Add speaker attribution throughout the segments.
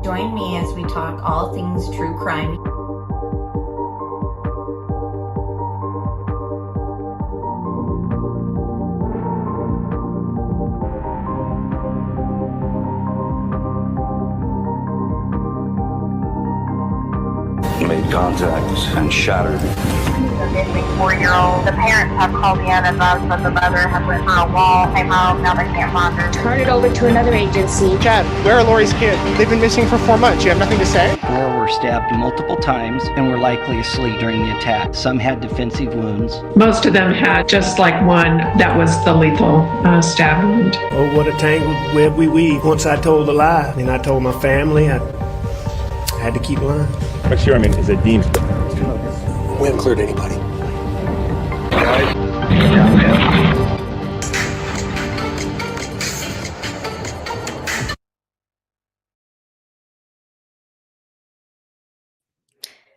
Speaker 1: Join me as we talk all things true crime.
Speaker 2: Made contact and shattered.
Speaker 3: The missing 4-year-old. The parents have called in and advised that the mother has went through a wall, came home, now they can't find her.
Speaker 4: Turn it over to another agency.
Speaker 5: Chad, where are Lori's kids? They've been missing for 4 months. You have nothing to say?
Speaker 6: 4 were stabbed multiple times and were likely asleep during the attack. Some had defensive wounds.
Speaker 7: Most of them had just like one that was the lethal stab wound.
Speaker 8: Oh, what a tangled web we weave. Once I told a lie, and I told my family, I had to keep lying.
Speaker 9: What's your, is it deemed?
Speaker 8: We haven't cleared anybody.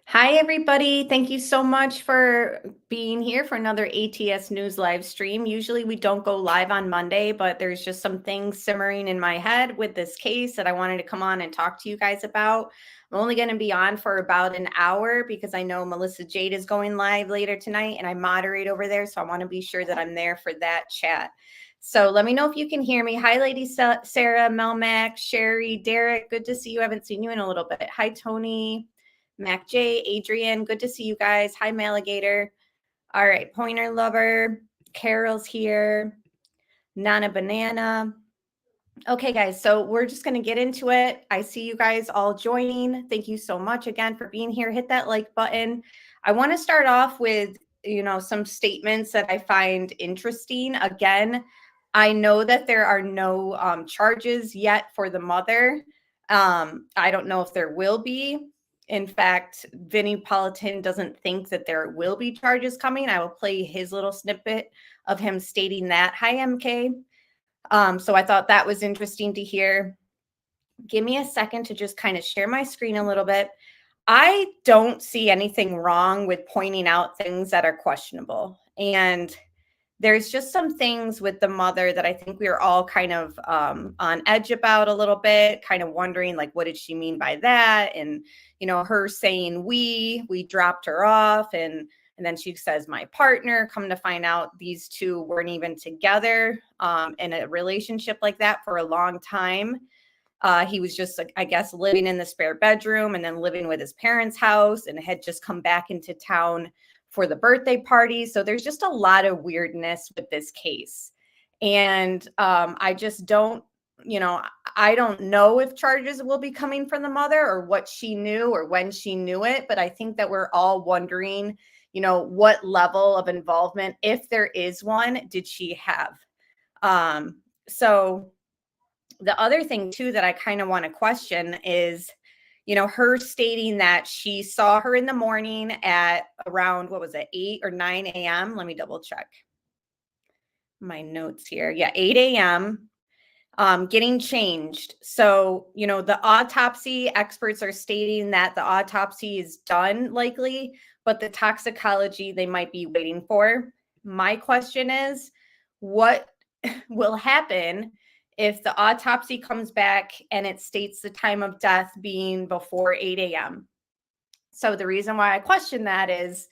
Speaker 1: Hi, everybody. Thank you so much for being here for another ATS News live stream. Usually we don't go live on Monday, but there's just some things simmering in my head with this case that I wanted to come on and talk to you guys about. I'm only going to be on for about an hour because I know Melissa Jade is going live later tonight and I moderate over there. So I want to be sure that I'm there for that chat. So let me know if you can hear me. Hi, Lady Sarah, Melmac, Sherry, Derek. Good to see you. I haven't seen you in a little bit. Hi, Tony. Mac J, Adrian, good to see you guys. Hi, Maligator. All right, Pointer Lover, Carol's here. Nana Banana. Okay, guys, so we're just going to get into it. I see you guys all joining. Thank you so much again for being here. Hit that like button. I want to start off with, some statements that I find interesting. Again, I know that there are no charges yet for the mother. I don't know if there will be. In fact, Vinnie Politan doesn't think that there will be charges coming. I will play his little snippet of him stating that. Hi, MK. So I thought that was interesting to hear. Give me a second to just kind of share my screen a little bit. I don't see anything wrong with pointing out things that are questionable. And there's just some things with the mother that I think we are all kind of on edge about a little bit, kind of wondering, like, what did she mean by that? And, her saying we dropped her off. And then she says, my partner, come to find out these two weren't even together in a relationship like that for a long time. He was just, I guess, living in the spare bedroom and then living with his parents' house and had just come back into town for the birthday party. So there's just a lot of weirdness with this case. And I just don't, I don't know if charges will be coming from the mother or what she knew or when she knew it. But I think that we're all wondering, what level of involvement, if there is one, did she have? So the other thing, too, that I kind of want to question is, her stating that she saw her in the morning at around, 8 or 9 a.m. Let me double check my notes here. Yeah, 8 a.m. Getting changed. So, the autopsy experts are stating that the autopsy is done likely, but the toxicology they might be waiting for. My question is, what will happen if the autopsy comes back and it states the time of death being before 8 a.m.? So the reason why I question that is,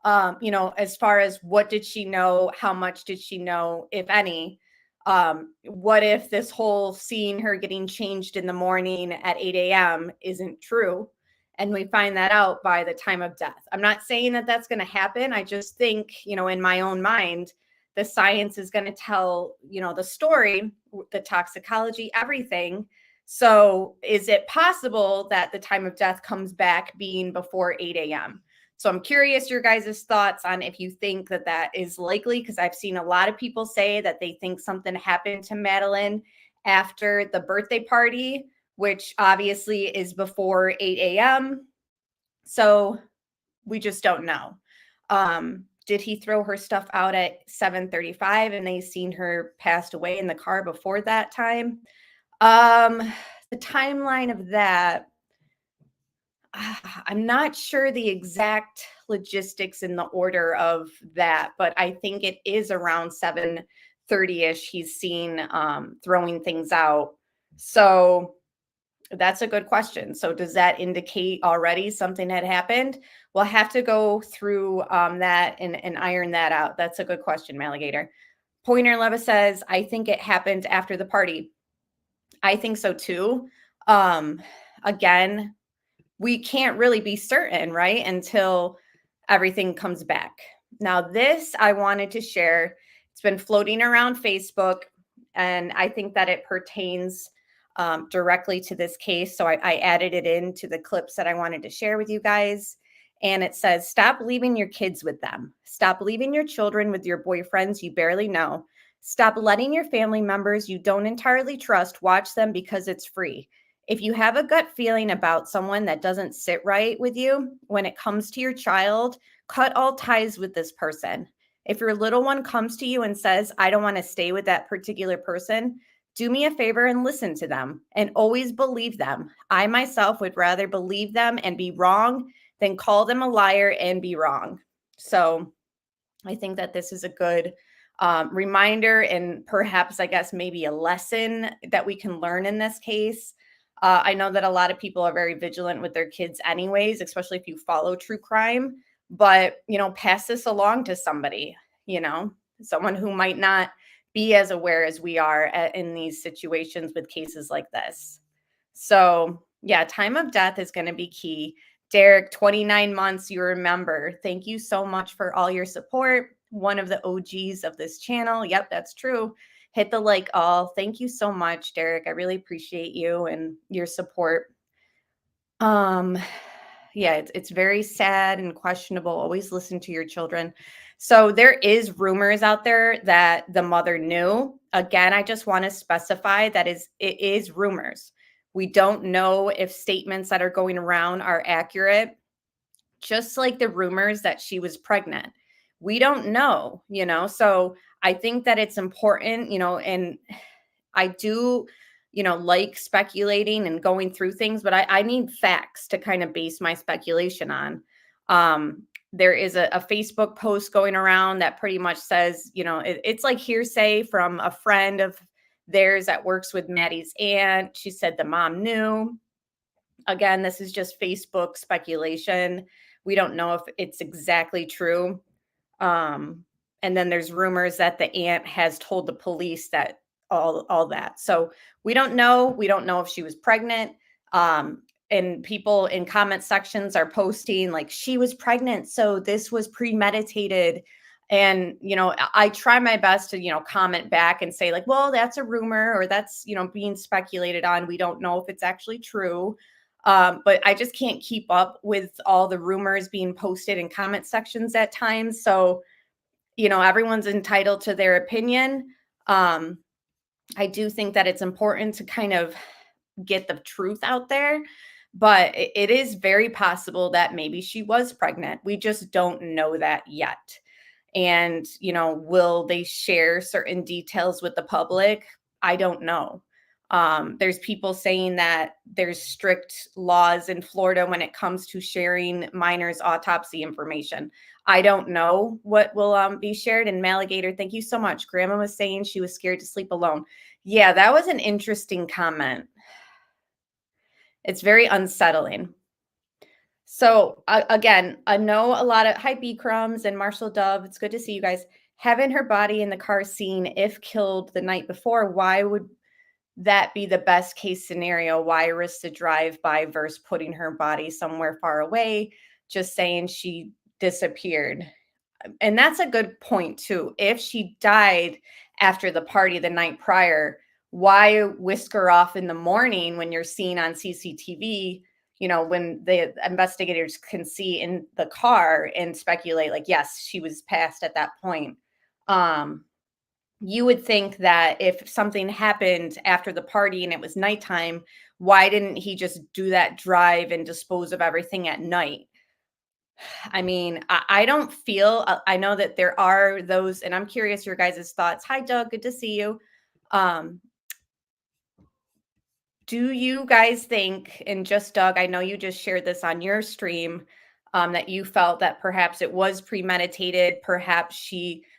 Speaker 1: as far as what did she know, how much did she know, if any? What if this whole seeing her getting changed in the morning at 8 a.m. isn't true? And we find that out by the time of death. I'm not saying that that's going to happen. I just think, in my own mind, the science is going to tell, the story, the toxicology, everything. So is it possible that the time of death comes back being before 8 a.m.? So I'm curious your guys' thoughts on if you think that that is likely, because I've seen a lot of people say that they think something happened to Madeline after the birthday party, which obviously is before 8 a.m. So we just don't know. Did he throw her stuff out at 7:35 and they seen her passed away in the car before that time? The timeline of that, I'm not sure the exact logistics in the order of that, but I think it is around 7:30-ish. He's seen throwing things out So that's a good question. So does that indicate already something had happened? We'll have to go through that and iron that out. That's a good question, Maligator. Pointer Leva says, I think it happened after the party. I think so too. Again, we can't really be certain, right? Until everything comes back. Now, this I wanted to share. It's been floating around Facebook, and I think that it pertains directly to this case. So I added it into the clips that I wanted to share with you guys. And it says, stop leaving your kids with them. Stop leaving your children with your boyfriends you barely know. Stop letting your family members you don't entirely trust watch them because it's free. If you have a gut feeling about someone that doesn't sit right with you when it comes to your child, cut all ties with this person. If your little one comes to you and says, I don't want to stay with that particular person, do me a favor and listen to them and always believe them. I myself would rather believe them and be wrong than call them a liar and be wrong. So I think that this is a good reminder and perhaps, I guess, maybe a lesson that we can learn in this case. I know that a lot of people are very vigilant with their kids anyways, especially if you follow true crime, but, pass this along to somebody, someone who might not be as aware as we are in these situations with cases like this. So yeah, time of death is going to be key. Derek, 29 months, you remember. Thank you so much for all your support. One of the OGs of this channel. Yep, that's true. Hit the like all. Thank you so much, Derek. I really appreciate you and your support. Yeah, it's very sad and questionable. Always listen to your children. So there is rumors out there that the mother knew. Again, I just want to specify that it is rumors. We don't know if statements that are going around are accurate, just like the rumors that she was pregnant. We don't know, so I think that it's important, and I do, like speculating and going through things, but I need facts to kind of base my speculation on. There is a Facebook post going around that pretty much says, it's like hearsay from a friend of theirs that works with Maddie's aunt. She said the mom knew. Again, this is just Facebook speculation. We don't know if it's exactly true. And then there's rumors that the aunt has told the police that all that. So we don't know. We don't know if she was pregnant. And people in comment sections are posting like she was pregnant, so this was premeditated. And I try my best to comment back and say like, well, that's a rumor, or that's being speculated on. We don't know if it's actually true. But I just can't keep up with all the rumors being posted in comment sections at times. So everyone's entitled to their opinion. I do think that it's important to kind of get the truth out there, but it is very possible that maybe she was pregnant. We just don't know that yet. And, will they share certain details with the public? I don't know. There's people saying that there's strict laws in Florida when it comes to sharing minors' autopsy information. I don't know what will be shared. And Maligator, thank you so much. Grandma was saying she was scared to sleep alone. Yeah, that was an interesting comment. It's very unsettling. So again, I know a lot of hi B Crumbs and Marshall Dove. It's good to see you guys. Having her body in the car scene if killed the night before, why would that be the best case scenario? Why risk the drive by versus putting her body somewhere far away? Just saying she disappeared. And that's a good point too. If she died after the party the night prior, why whisk her off in the morning when you're seen on CCTV, when the investigators can see in the car and speculate like, yes, she was passed at that point. You would think that if something happened after the party and it was nighttime, why didn't he just do that drive and dispose of everything at night? I mean, I don't feel, I know that there are those, and I'm curious your guys' thoughts. Hi, Doug. Good to see you. Do you guys think, and just Doug, I know you just shared this on your stream, that you felt that perhaps it was premeditated, perhaps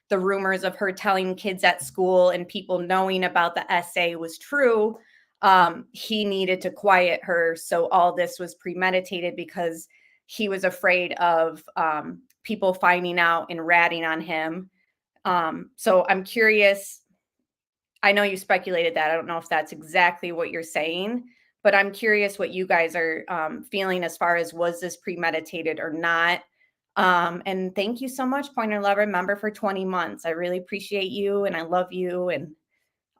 Speaker 1: the rumors of her telling kids at school and people knowing about the essay was true. he needed to quiet her. So all this was premeditated because he was afraid of people finding out and ratting on him. So I'm curious. I know you speculated that. I don't know if that's exactly what you're saying, but I'm curious what you guys are feeling as far as was this premeditated or not. And thank you so much, Pointer Lover member, for 20 months. I really appreciate you and I love you and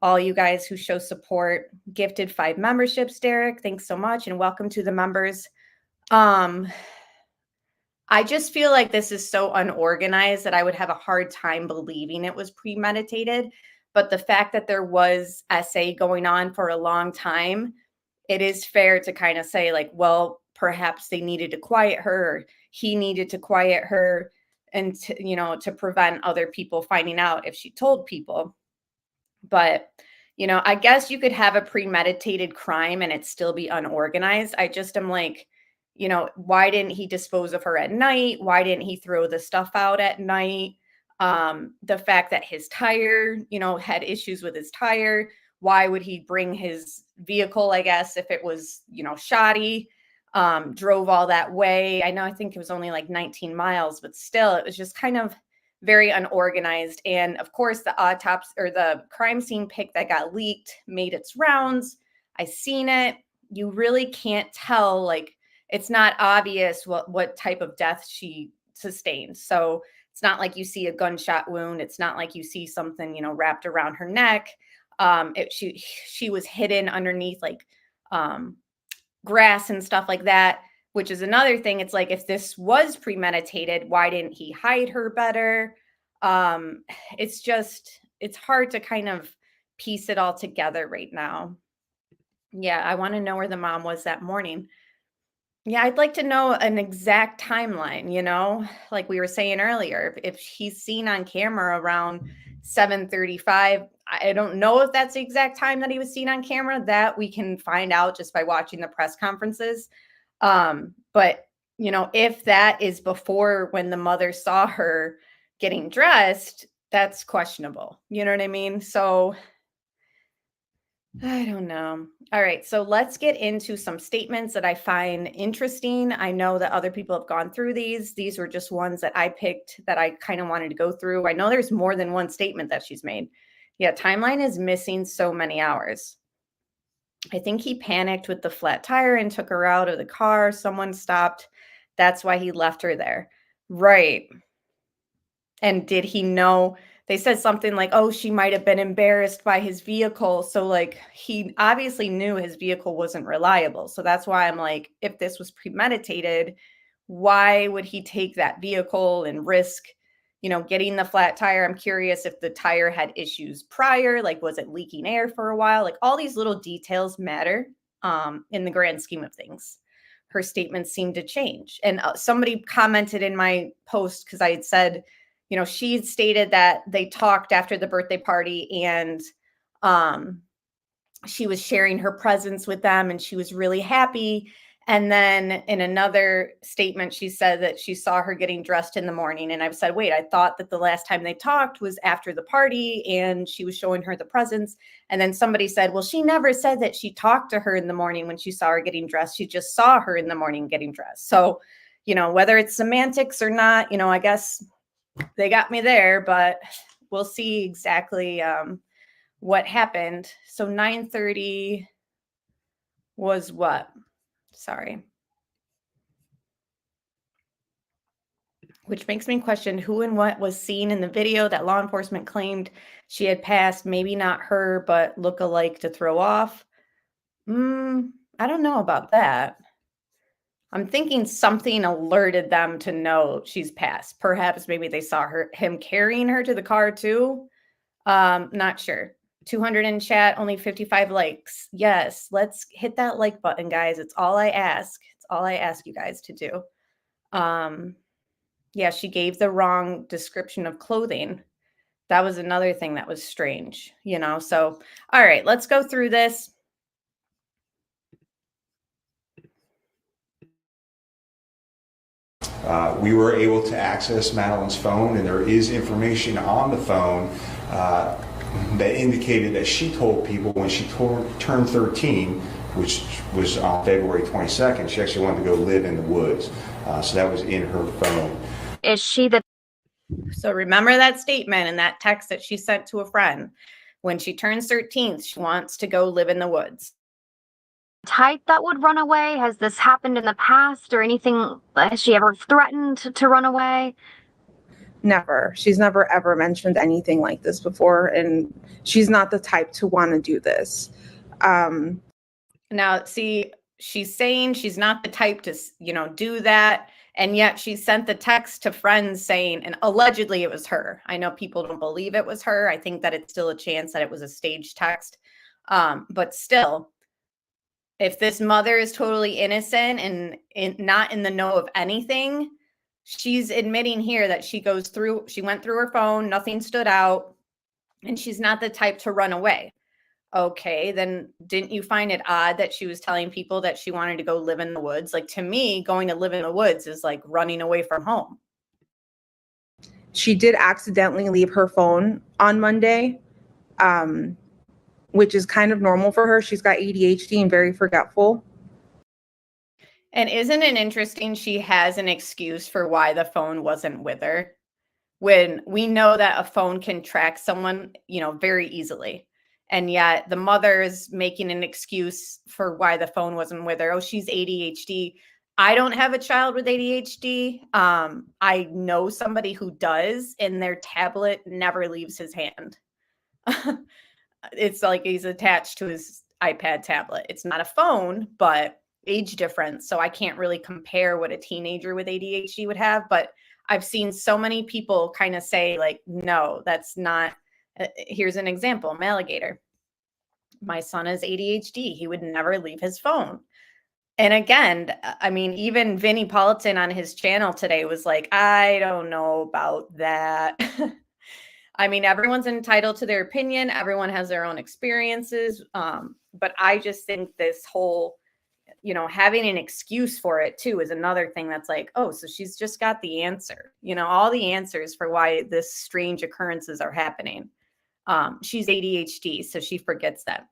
Speaker 1: all you guys who show support. Gifted 5 memberships, Derek. Thanks so much and welcome to the members. I just feel like this is so unorganized that I would have a hard time believing it was premeditated. But the fact that there was SA going on for a long time, it is fair to kind of say like, well, perhaps they needed to quiet her, or he needed to quiet her and to, to prevent other people finding out if she told people. But, I guess you could have a premeditated crime and it still be unorganized. I just am like, why didn't he dispose of her at night? Why didn't he throw the stuff out at night? The fact that his tire, had issues with his tire. Why would he bring his vehicle, I guess, if it was, shoddy, drove all that way? I think it was only like 19 miles, but still, it was just kind of very unorganized. And of course, the autopsy or the crime scene pic that got leaked made its rounds. I seen it. You really can't tell, like, it's not obvious what type of death she sustained. So it's not like you see a gunshot wound. It's not like you see something, wrapped around her neck. She was hidden underneath like grass and stuff like that, which is another thing. It's like, if this was premeditated, why didn't he hide her better? It's hard to kind of piece it all together right now. Yeah, I want to know where the mom was that morning. Yeah, I'd like to know an exact timeline, like we were saying earlier. If he's seen on camera around 7:35, I don't know if that's the exact time that he was seen on camera. That we can find out just by watching the press conferences. But, if that is before when the mother saw her getting dressed, that's questionable. You know what I mean? So I don't know. All right. So let's get into some statements that I find interesting. I know that other people have gone through these. These were just ones that I picked that I kind of wanted to go through. I know there's more than one statement that she's made. Yeah. Timeline is missing so many hours. I think he panicked with the flat tire and took her out of the car. Someone stopped. That's why he left her there. Right. And did he know? They said something like, oh, she might have been embarrassed by his vehicle. So like he obviously knew his vehicle wasn't reliable. So that's why I'm like, if this was premeditated, why would he take that vehicle and risk, getting the flat tire? I'm curious if the tire had issues prior, like was it leaking air for a while? Like all these little details matter in the grand scheme of things. Her statements seemed to change. And somebody commented in my post because I had said, she stated that they talked after the birthday party and she was sharing her presents with them and she was really happy. And then in another statement, she said that she saw her getting dressed in the morning. And I've said, wait, I thought that the last time they talked was after the party and she was showing her the presents. And then somebody said, well, she never said that she talked to her in the morning when she saw her getting dressed. She just saw her in the morning getting dressed. So, whether it's semantics or not, I guess they got me there, but we'll see exactly what happened. So 9:30 was what? Sorry. Which makes me question who and what was seen in the video that law enforcement claimed she had passed. Maybe not her, but look alike to throw off. I don't know about that. I'm thinking something alerted them to know she's passed. Perhaps maybe they saw him carrying her to the car too. Not sure. 200 in chat, only 55 likes. Yes, let's hit that like button, guys. It's all I ask. It's all I ask you guys to do. Yeah, she gave the wrong description of clothing. That was another thing that was strange, So, all right, let's go through this.
Speaker 9: We were able to access Madeline's phone, and there is information on the phone that indicated that she told people when she turned 13, which was on February 22nd, she actually wanted to go live in the woods. So that was in her phone.
Speaker 3: Is she the
Speaker 1: So remember that statement and that text that she sent to a friend. When she turns 13, she wants to go live in the woods.
Speaker 3: type that would run away? Has this happened in the past or anything? Has she ever threatened to run away?
Speaker 10: Never. She's never ever mentioned anything like this before, and she's not the type to want to do this.
Speaker 1: Now, see, she's saying she's not the type to, do that. And yet she sent the text to friends saying, and allegedly it was her. I know people don't believe it was her. I think that it's still a chance that it was a staged text. But still, if this mother is totally innocent and not in the know of anything, she's admitting here that she went through her phone, nothing stood out, and she's not the type to run away. Okay, then didn't you find it odd that she was telling people that she wanted to go live in the woods? Like, to me, going to live in the woods is like running away from home.
Speaker 10: She did accidentally leave her phone on Monday, which is kind of normal for her. She's got ADHD and very forgetful.
Speaker 1: And isn't it interesting she has an excuse for why the phone wasn't with her, when we know that a phone can track someone, very easily. And yet the mother is making an excuse for why the phone wasn't with her. Oh, she's ADHD. I don't have a child with ADHD. I know somebody who does, and their tablet never leaves his hand. It's like he's attached to his iPad tablet. It's not a phone, but age difference. So I can't really compare what a teenager with ADHD would have. But I've seen so many people kind of say, like, no, that's not. Here's an example, Alligator. My son has ADHD. He would never leave his phone. And again, I mean, even Vinnie Politan on his channel today was like, I don't know about that. I mean, everyone's entitled to their opinion. Everyone has their own experiences. But I just think this whole, having an excuse for it too is another thing that's like, oh, so she's just got the answer, all the answers for why this strange occurrences are happening. She's ADHD, so she forgets that.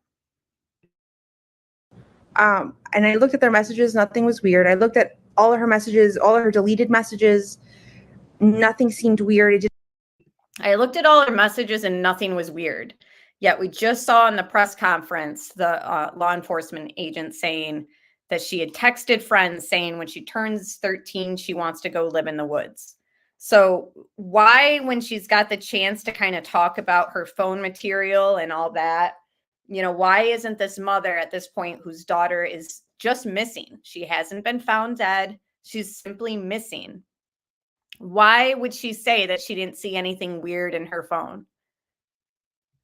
Speaker 10: And I looked at their messages. Nothing was weird. I looked at all of her messages, all of her deleted messages. Nothing seemed weird.
Speaker 1: I looked at all her messages and nothing was weird. Yet we just saw in the press conference the law enforcement agent saying that she had texted friends saying when she turns 13, she wants to go live in the woods. So why, when she's got the chance to kind of talk about her phone material and all that, why isn't this mother at this point, whose daughter is just missing? She hasn't been found dead. She's simply missing. Why would she say that she didn't see anything weird in her phone?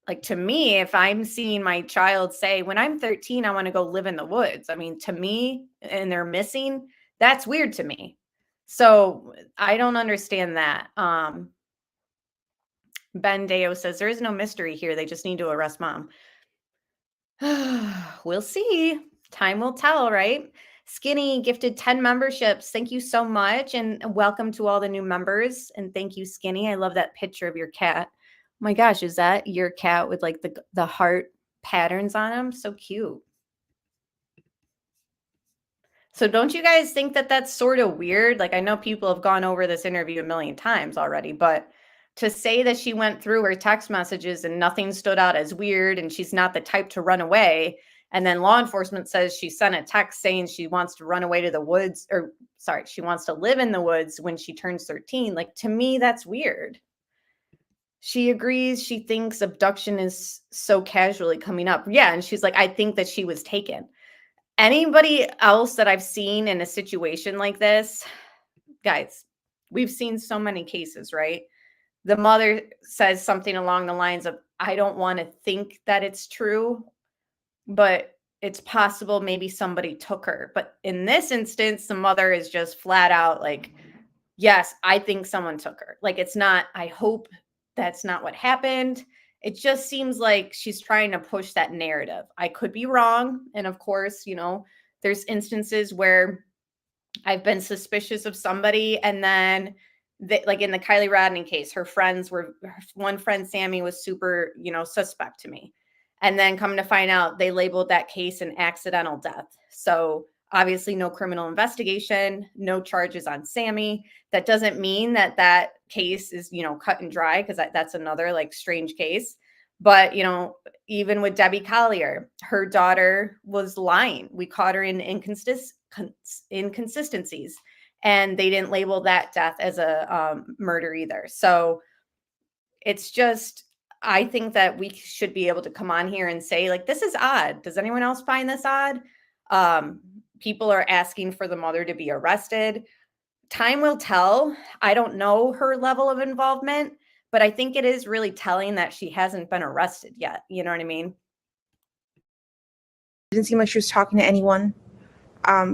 Speaker 1: Like, to me, if I'm seeing my child say, when I'm 13, I want to go live in the woods. I mean, to me, and they're missing, that's weird to me. So I don't understand that. Ben Deo says, there is no mystery here. They just need to arrest mom. We'll see. Time will tell, right? Skinny gifted 10 memberships. Thank you so much. And welcome to all the new members. And thank you, Skinny. I love that picture of your cat. Oh my gosh, is that your cat with like the heart patterns on him? So cute. So don't you guys think that that's sort of weird? Like, I know people have gone over this interview a million times already, but to say that she went through her text messages and nothing stood out as weird and she's not the type to run away, and then law enforcement says she sent a text saying she wants to run away to the woods, or sorry, she wants to live in the woods when she turns 13. Like, to me, that's weird. She agrees. She thinks abduction is so casually coming up. Yeah. And she's like, I think that she was taken. Anybody else that I've seen in a situation like this, guys, we've seen so many cases, right? The mother says something along the lines of, I don't want to think that it's true, but it's possible maybe somebody took her. But in this instance, the mother is just flat out like, yes, I think someone took her. Like, it's not, I hope that's not what happened. It just seems like she's trying to push that narrative. I could be wrong. And of course, there's instances where I've been suspicious of somebody and then that, like in the Kylie Rodney case, one friend, Sammy, was super, suspect to me. And then come to find out, they labeled that case an accidental death. So obviously no criminal investigation, no charges on Sammy. That doesn't mean that case is, cut and dry, because that's another like strange case. But, even with Debbie Collier, her daughter was lying. We caught her in inconsistencies, and they didn't label that death as a murder either. So it's just, I think that we should be able to come on here and say, like, this is odd. Does anyone else find this odd? People are asking for the mother to be arrested. Time will tell. I don't know her level of involvement, but I think it is really telling that she hasn't been arrested yet. You know what I mean?
Speaker 10: It didn't seem like she was talking to anyone.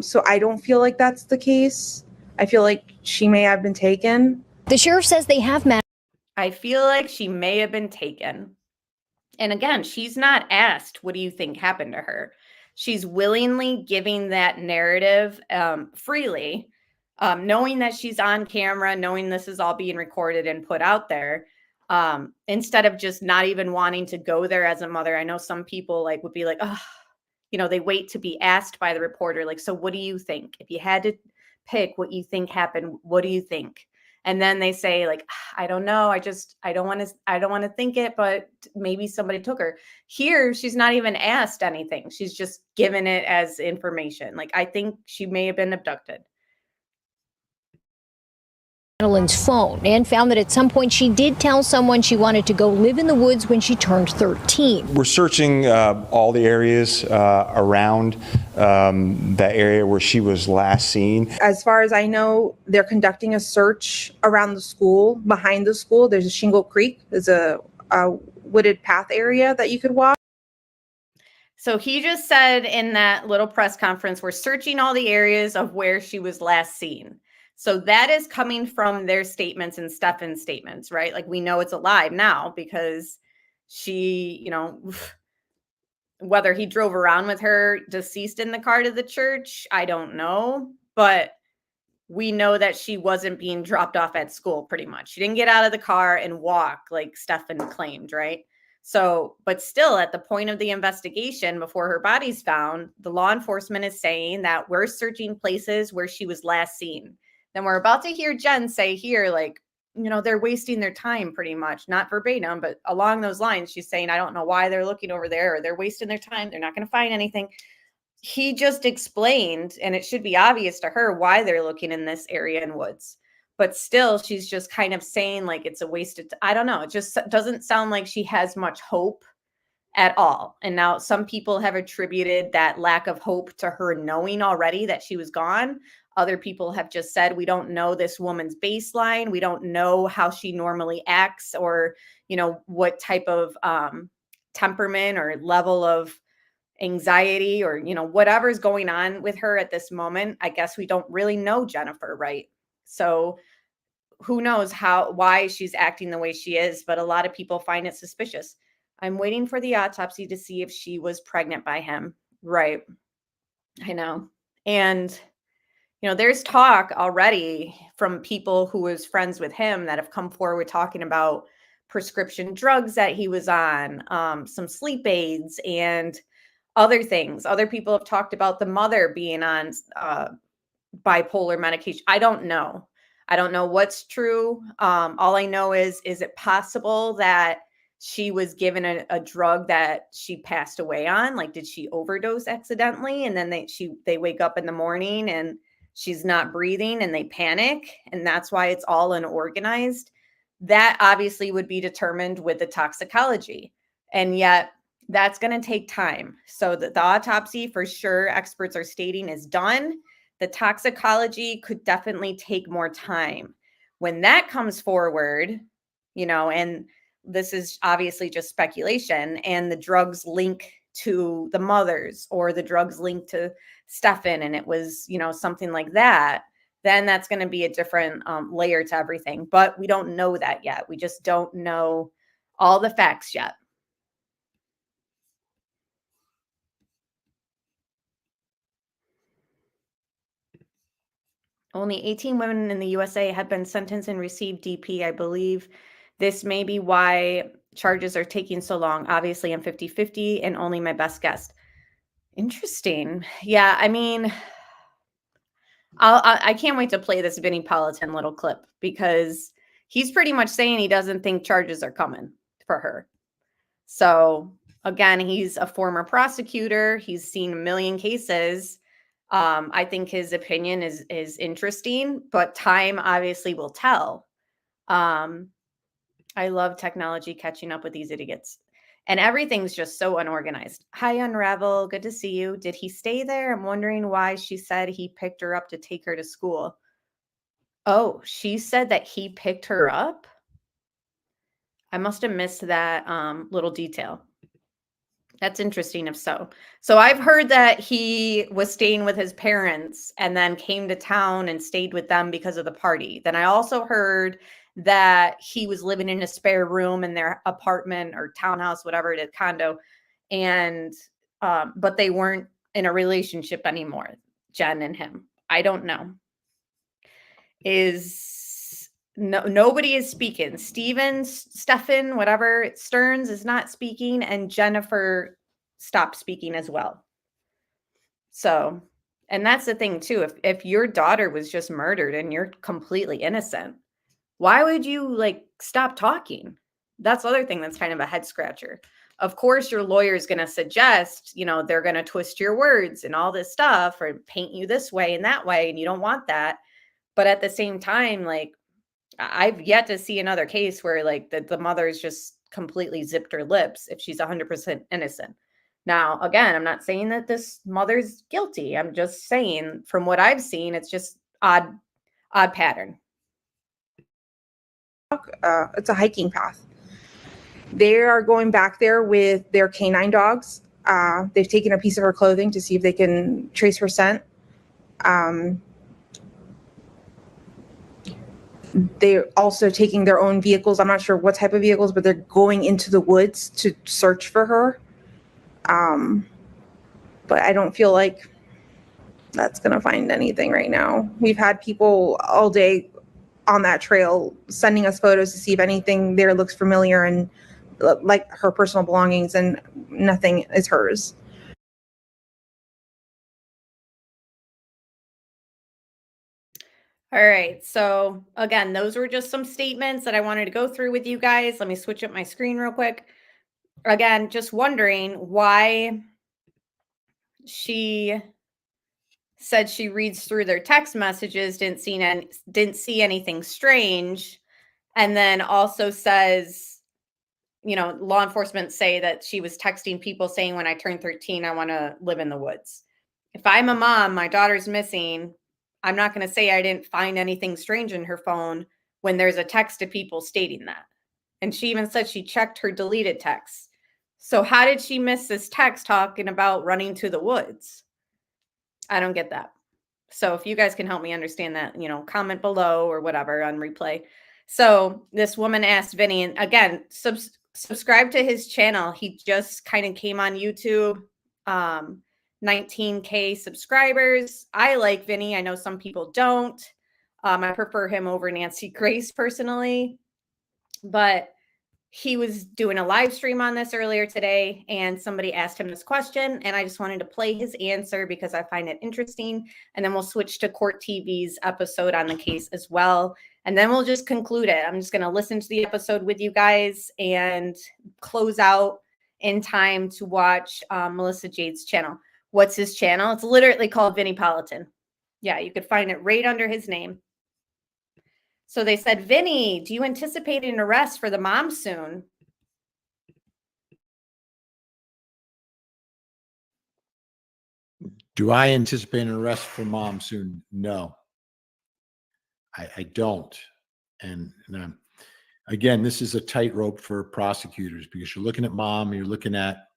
Speaker 10: So I don't feel like that's the case. I feel like she may have been taken.
Speaker 11: The sheriff says they have
Speaker 1: I feel like she may have been taken. And again, she's not asked, what do you think happened to her? She's willingly giving that narrative freely, knowing that she's on camera, knowing this is all being recorded and put out there, instead of just not even wanting to go there as a mother. I know some people like would be like, oh, they wait to be asked by the reporter, like, so what do you think? If you had to pick what you think happened, what do you think? And then they say, like, I don't know. I don't want to think it, but maybe somebody took her. Here, she's not even asked anything. She's just given it as information. Like, I think she may have been abducted.
Speaker 11: Madeline's phone and found that at some point she did tell someone she wanted to go live in the woods when she turned 13.
Speaker 12: We're searching all the areas around that area where she was last seen.
Speaker 10: As far as I know, they're conducting a search around the school. Behind the school, there's a Shingle Creek. There's a wooded path area that you could walk.
Speaker 1: So he just said in that little press conference, we're searching all the areas of where she was last seen. So that is coming from their statements and Stephan's statements, right? Like, we know it's alive now because she, whether he drove around with her deceased in the car to the church, I don't know. But we know that she wasn't being dropped off at school pretty much. She didn't get out of the car and walk like Stephan claimed, right? So, but still at the point of the investigation before her body's found, the law enforcement is saying that we're searching places where she was last seen. Then we're about to hear Jen say here, like, they're wasting their time pretty much, not verbatim, but along those lines. She's saying, I don't know why they're looking over there, or they're wasting their time. They're not going to find anything. He just explained, and it should be obvious to her why they're looking in this area in woods. But still, she's just kind of saying like it's a wasted. I don't know. It just doesn't sound like she has much hope at all. And now some people have attributed that lack of hope to her knowing already that she was gone. Other people have just said, we don't know this woman's baseline. We don't know how she normally acts, or, what type of temperament or level of anxiety, or, whatever's going on with her at this moment. I guess we don't really know Jennifer, right? So who knows why she's acting the way she is, but a lot of people find it suspicious. I'm waiting for the autopsy to see if she was pregnant by him. Right. I know. And there's talk already from people who was friends with him that have come forward talking about prescription drugs that he was on, some sleep aids and other things. Other people have talked about the mother being on bipolar medication. I don't know. I don't know what's true. All I know is it possible that she was given a drug that she passed away on? Like, did she overdose accidentally? And then they wake up in the morning and she's not breathing and they panic, and that's why it's all unorganized. That obviously would be determined with the toxicology. And yet that's going to take time. So the autopsy, for sure, experts are stating, is done. The toxicology could definitely take more time. When that comes forward, and this is obviously just speculation, and the drugs link to the mothers, or the drugs linked to Stephan, and it was, something like that, then that's going to be a different layer to everything. But we don't know that yet. We just don't know all the facts yet. Only 18 women in the USA have been sentenced and received DP, I believe. This may be why charges are taking so long. Obviously, I'm 50-50 and only my best guess. Interesting. Yeah, I mean, I can't wait to play this Vinnie Politan little clip because he's pretty much saying he doesn't think charges are coming for her. So again, he's a former prosecutor. He's seen a million cases. I think his opinion is interesting, but time obviously will tell. I love technology catching up with these idiots. And everything's just so unorganized. Hi, Unravel. Good to see you. Did he stay there? I'm wondering why she said he picked her up to take her to school. Oh, she said that he picked her up? I must have missed that little detail. That's interesting if so. So I've heard that he was staying with his parents and then came to town and stayed with them because of the party. Then I also heard that he was living in a spare room in their apartment or townhouse, whatever it is, condo. And but they weren't in a relationship anymore, Jen and him. I don't know. Nobody is speaking. Stephan, whatever, Stearns is not speaking, and Jennifer stopped speaking as well. So, and that's the thing too. If your daughter was just murdered and you're completely innocent, why would you like stop talking? That's the other thing that's kind of a head scratcher. Of course, your lawyer is going to suggest, they're going to twist your words and all this stuff or paint you this way and that way, and you don't want that. But at the same time, like, I've yet to see another case where like the mother's just completely zipped her lips if she's 100% innocent. Now, again, I'm not saying that this mother's guilty. I'm just saying from what I've seen, it's just odd pattern.
Speaker 10: It's a hiking path. They are going back there with their canine dogs. They've taken a piece of her clothing to see if they can trace her scent. They're also taking their own vehicles. I'm not sure what type of vehicles, but they're going into the woods to search for her. But I don't feel like that's going to find anything right now. We've had people all day on that trail sending us photos to see if anything there looks familiar and like her personal belongings, and nothing is hers.
Speaker 1: All right. So again, those were just some statements that I wanted to go through with you guys. Let me switch up my screen real quick. Again, just wondering why she said she reads through their text messages, didn't see anything strange, and then also says, law enforcement say that she was texting people saying, when I turn 13, I want to live in the woods. If I'm a mom, my daughter's missing, I'm not going to say I didn't find anything strange in her phone when there's a text to people stating that. And she even said she checked her deleted texts. So how did she miss this text talking about running to the woods? I don't get that. So if you guys can help me understand that, comment below or whatever on replay. So this woman asked Vinny, and again, subscribe to his channel. He just kind of came on YouTube. 19K subscribers. I like Vinny. I know some people don't. I prefer him over Nancy Grace personally, but he was doing a live stream on this earlier today, and somebody asked him this question, and I just wanted to play his answer because I find it interesting, and then we'll switch to Court TV's episode on the case as well, and then we'll just conclude it. I'm just going to listen to the episode with you guys and close out in time to watch Melissa Jade's channel. What's his channel? It's literally called Vinnie Politan. Yeah, you could find it right under his name. So they said, Vinny, do you anticipate an arrest for the mom soon?
Speaker 13: Do I anticipate an arrest for mom soon? No, I don't. And again, this is a tightrope for prosecutors because you're looking at mom, you're looking at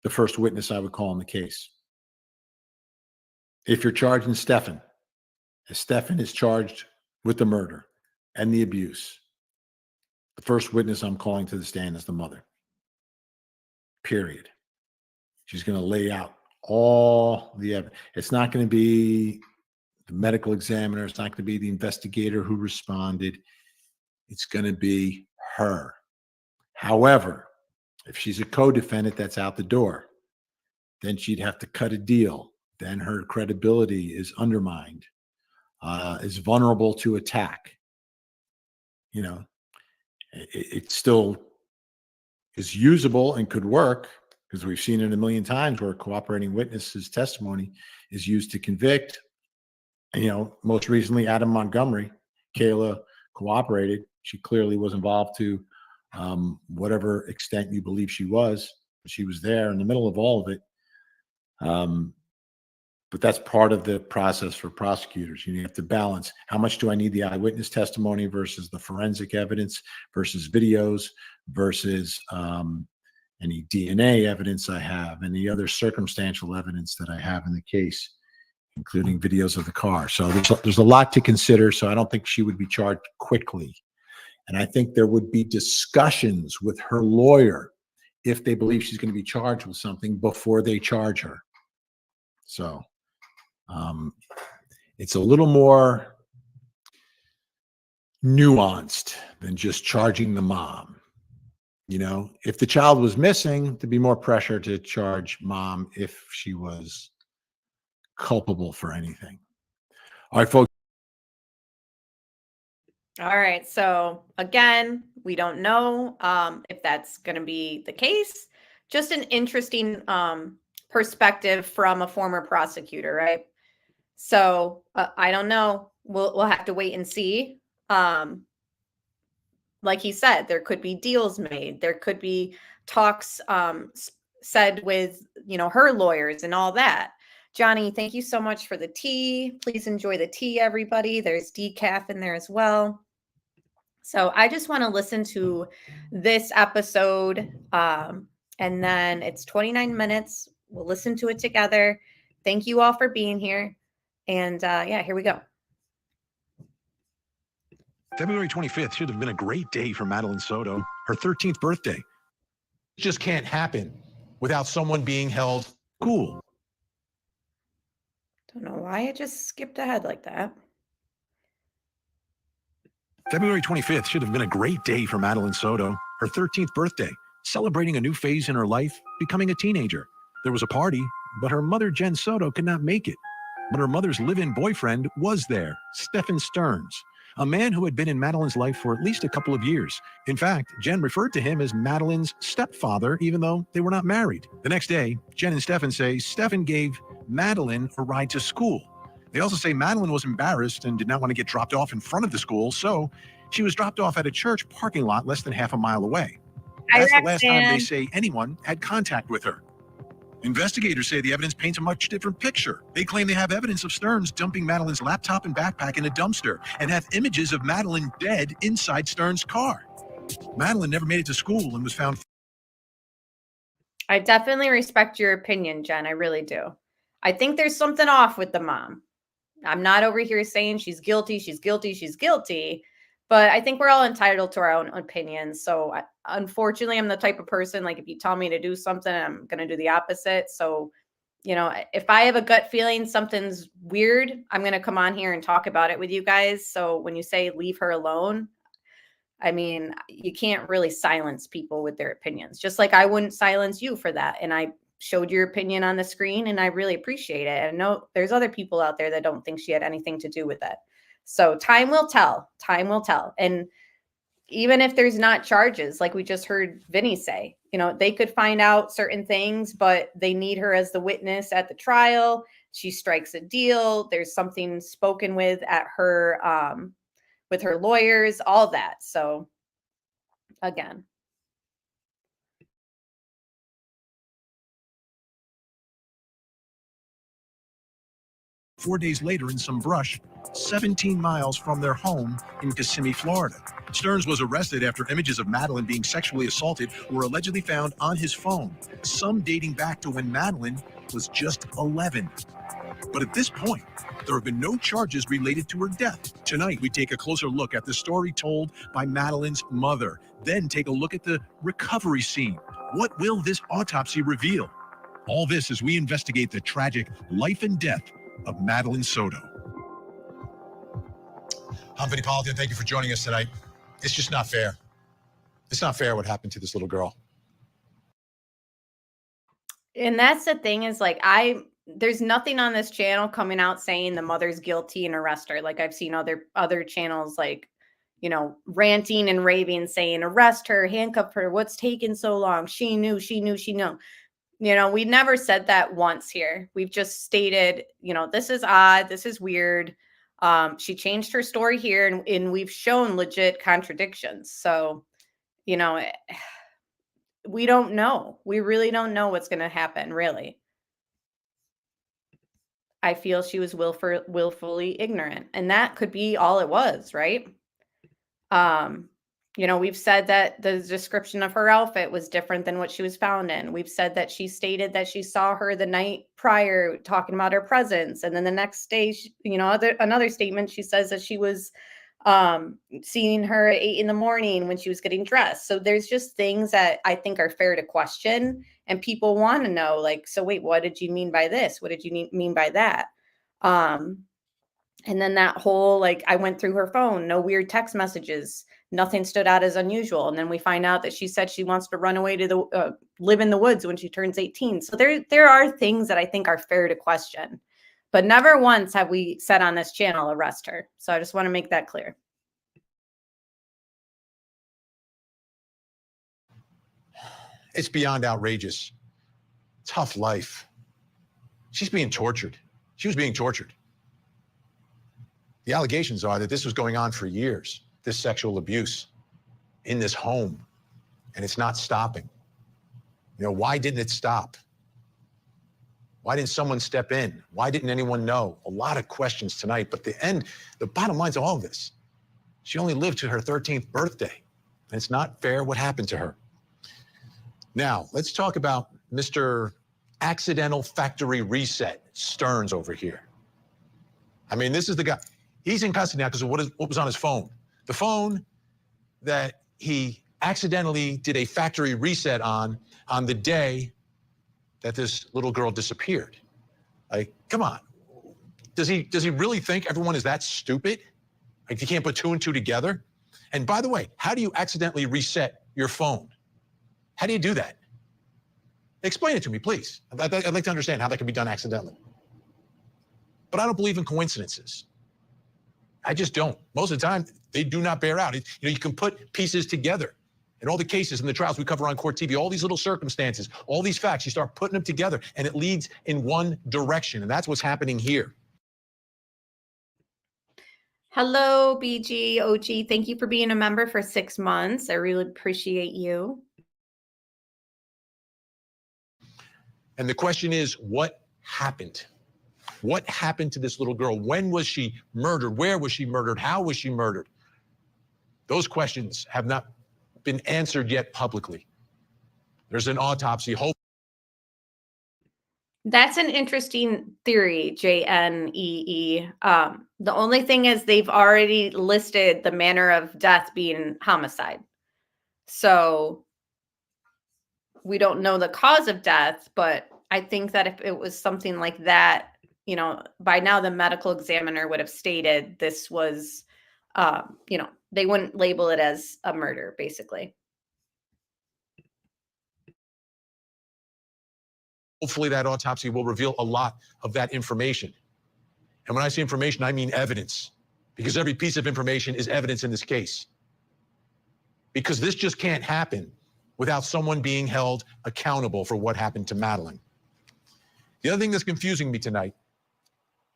Speaker 13: the first witness I would call in the case. If you're charging Stephan, as Stephan is charged with the murder and the abuse, the first witness I'm calling to the stand is the mother. Period. She's going to lay out all the evidence. It's not going to be the medical examiner. It's not going to be the investigator who responded. It's going to be her. However, if she's a co-defendant, that's out the door. Then she'd have to cut a deal. Then her credibility is undermined, is vulnerable to attack. You know, it still is usable and could work, because we've seen it a million times where a cooperating witness's testimony is used to convict. And, you know, most recently, Adam Montgomery, Kayla cooperated. She clearly was involved to whatever extent you believe she was. She was there in the middle of all of it. But that's part of the process for prosecutors. You have to balance, how much do I need the eyewitness testimony versus the forensic evidence versus videos versus any DNA evidence I have, any other circumstantial evidence that I have in the case, including videos of the car. So there's a lot to consider. So I don't think she would be charged quickly. And I think there would be discussions with her lawyer if they believe she's going to be charged with something before they charge her. So it's a little more nuanced than just charging the mom. You know, if the child was missing, there'd be more pressure to charge mom if she was culpable for anything. All right, folks.
Speaker 1: All right. So again, we don't know if that's going to be the case. Just an interesting perspective from a former prosecutor, right? So I don't know. We'll have to wait and see. Like he said, there could be deals made. There could be talks said with, you know, her lawyers and all that. Johnny, thank you so much for the tea. Please enjoy the tea, everybody. There's decaf in there as well. So I just want to listen to this episode. And then it's 29 minutes. We'll listen to it together. Thank you all for being here. And yeah, here we go.
Speaker 14: February 25th should have been a great day for Madeline Soto, her 13th birthday. It just can't happen without someone being held cool.
Speaker 1: Don't know why it just skipped ahead like that.
Speaker 14: February 25th should have been a great day for Madeline Soto, her 13th birthday, celebrating a new phase in her life, becoming a teenager. There was a party, but her mother, Jen Soto, could not make it. But her mother's live-in boyfriend was there, stephansterns, a man who had been in Madeline's life for at least a couple of years. In fact, Jen referred to him as Madeline's stepfather, even though they were not married. The next day, Jen and Stephan say Stephan gave Madeline a ride to school. They also say Madeline was embarrassed and did not want to get dropped off in front of the school, so she was dropped off at a church parking lot less than half a mile away. That's the last time they say anyone had contact with her. Investigators say the evidence paints a much different picture. They claim they have evidence of Stearns dumping Madeline's laptop and backpack in a dumpster and have images of Madeline dead inside Stearns' car. Madeline never made it to school and was found.
Speaker 1: I definitely respect your opinion, Jen. I really do. I think there's something off with the mom. I'm not over here saying she's guilty, she's guilty, she's guilty. But I think we're all entitled to our own opinions. So unfortunately, I'm the type of person, like if you tell me to do something, I'm going to do the opposite. So, you know, if I have a gut feeling something's weird, I'm going to come on here and talk about it with you guys. So when you say leave her alone, I mean, you can't really silence people with their opinions, just like I wouldn't silence you for that. And I showed your opinion on the screen and I really appreciate it. And I know there's other people out there that don't think she had anything to do with it. So time will tell. Time will tell. And even if there's not charges, like we just heard Vinny say, you know, they could find out certain things, but they need her as the witness at the trial. She strikes a deal. There's something spoken with at her, with her lawyers, all that. So again.
Speaker 14: "4 days later in some brush, 17 miles from their home in Kissimmee, Florida. Stearns was arrested after images of Madeline being sexually assaulted were allegedly found on his phone, some dating back to when Madeline was just 11. But at this point, there have been no charges related to her death. Tonight, we take a closer look at the story told by Madeline's mother, then take a look at the recovery scene. What will this autopsy reveal? All this as we investigate the tragic life and death of Madeline Soto. I'm Vinny Politan. Thank you for joining us tonight. It's just not fair. It's not fair what happened to this little girl.
Speaker 1: And that's the thing is like, there's nothing on this channel coming out saying the mother's guilty and arrest her. Like I've seen other channels like, ranting and raving saying arrest her, handcuff her. What's taking so long? She knew. We never said that once here. We've just stated, this is odd. This is weird. She changed her story here and we've shown legit contradictions. So, we don't know. We really don't know what's going to happen, really. I feel she was willfully ignorant, and that could be all it was, right? We've said that the description of her outfit was different than what she was found in. We've said that she stated that she saw her the night prior talking about her presence, and then the next day, another statement, she says that she was seeing her at 8 a.m. when she was getting dressed. So there's just things that I think are fair to question, and people want to know, like, so wait, what did you mean by this? What did you mean by that? And then that whole, like, I went through her phone, no weird text messages, nothing stood out as unusual. And then we find out that she said she wants to run away to live in the woods when she turns 18. So there are things that I think are fair to question. But never once have we said on this channel, arrest her. So I just want to make that clear.
Speaker 14: It's beyond outrageous. Tough life. She's being tortured. She was being tortured. The allegations are that this was going on for years, this sexual abuse in this home, and it's not stopping. Why didn't it stop? Why didn't someone step in? Why didn't anyone know? A lot of questions tonight, but the bottom line to all of this, she only lived to her 13th birthday, and it's not fair what happened to her. Now, let's talk about Mr. Accidental Factory Reset, Stearns over here. I mean, this is the guy. He's in custody now because of what was on his phone. The phone that he accidentally did a factory reset on the day that this little girl disappeared. Like, come on. Does he really think everyone is that stupid? Like, you can't put two and two together? And by the way, how do you accidentally reset your phone? How do you do that? Explain it to me, please. I'd like to understand how that can be done accidentally. But I don't believe in coincidences. I just don't. Most of the time, they do not bear out. You can put pieces together. In all the cases and the trials we cover on Court TV, all these little circumstances, all these facts, you start putting them together and it leads in one direction. And that's what's happening here.
Speaker 1: Hello, BG, OG. Thank you for being a member for 6 months. I really appreciate you.
Speaker 14: And the question is, what happened? What happened to this little girl? When was she murdered? Where was she murdered? How was she murdered? Those questions have not been answered yet publicly. There's an autopsy.
Speaker 1: That's an interesting theory, JNEE. The only thing is they've already listed the manner of death being homicide. So we don't know the cause of death, but I think that if it was something like that, by now the medical examiner would have stated this was, they wouldn't label it as a murder, basically.
Speaker 14: Hopefully that autopsy will reveal a lot of that information. And when I say information, I mean evidence, because every piece of information is evidence in this case. Because this just can't happen without someone being held accountable for what happened to Madeline. The other thing that's confusing me tonight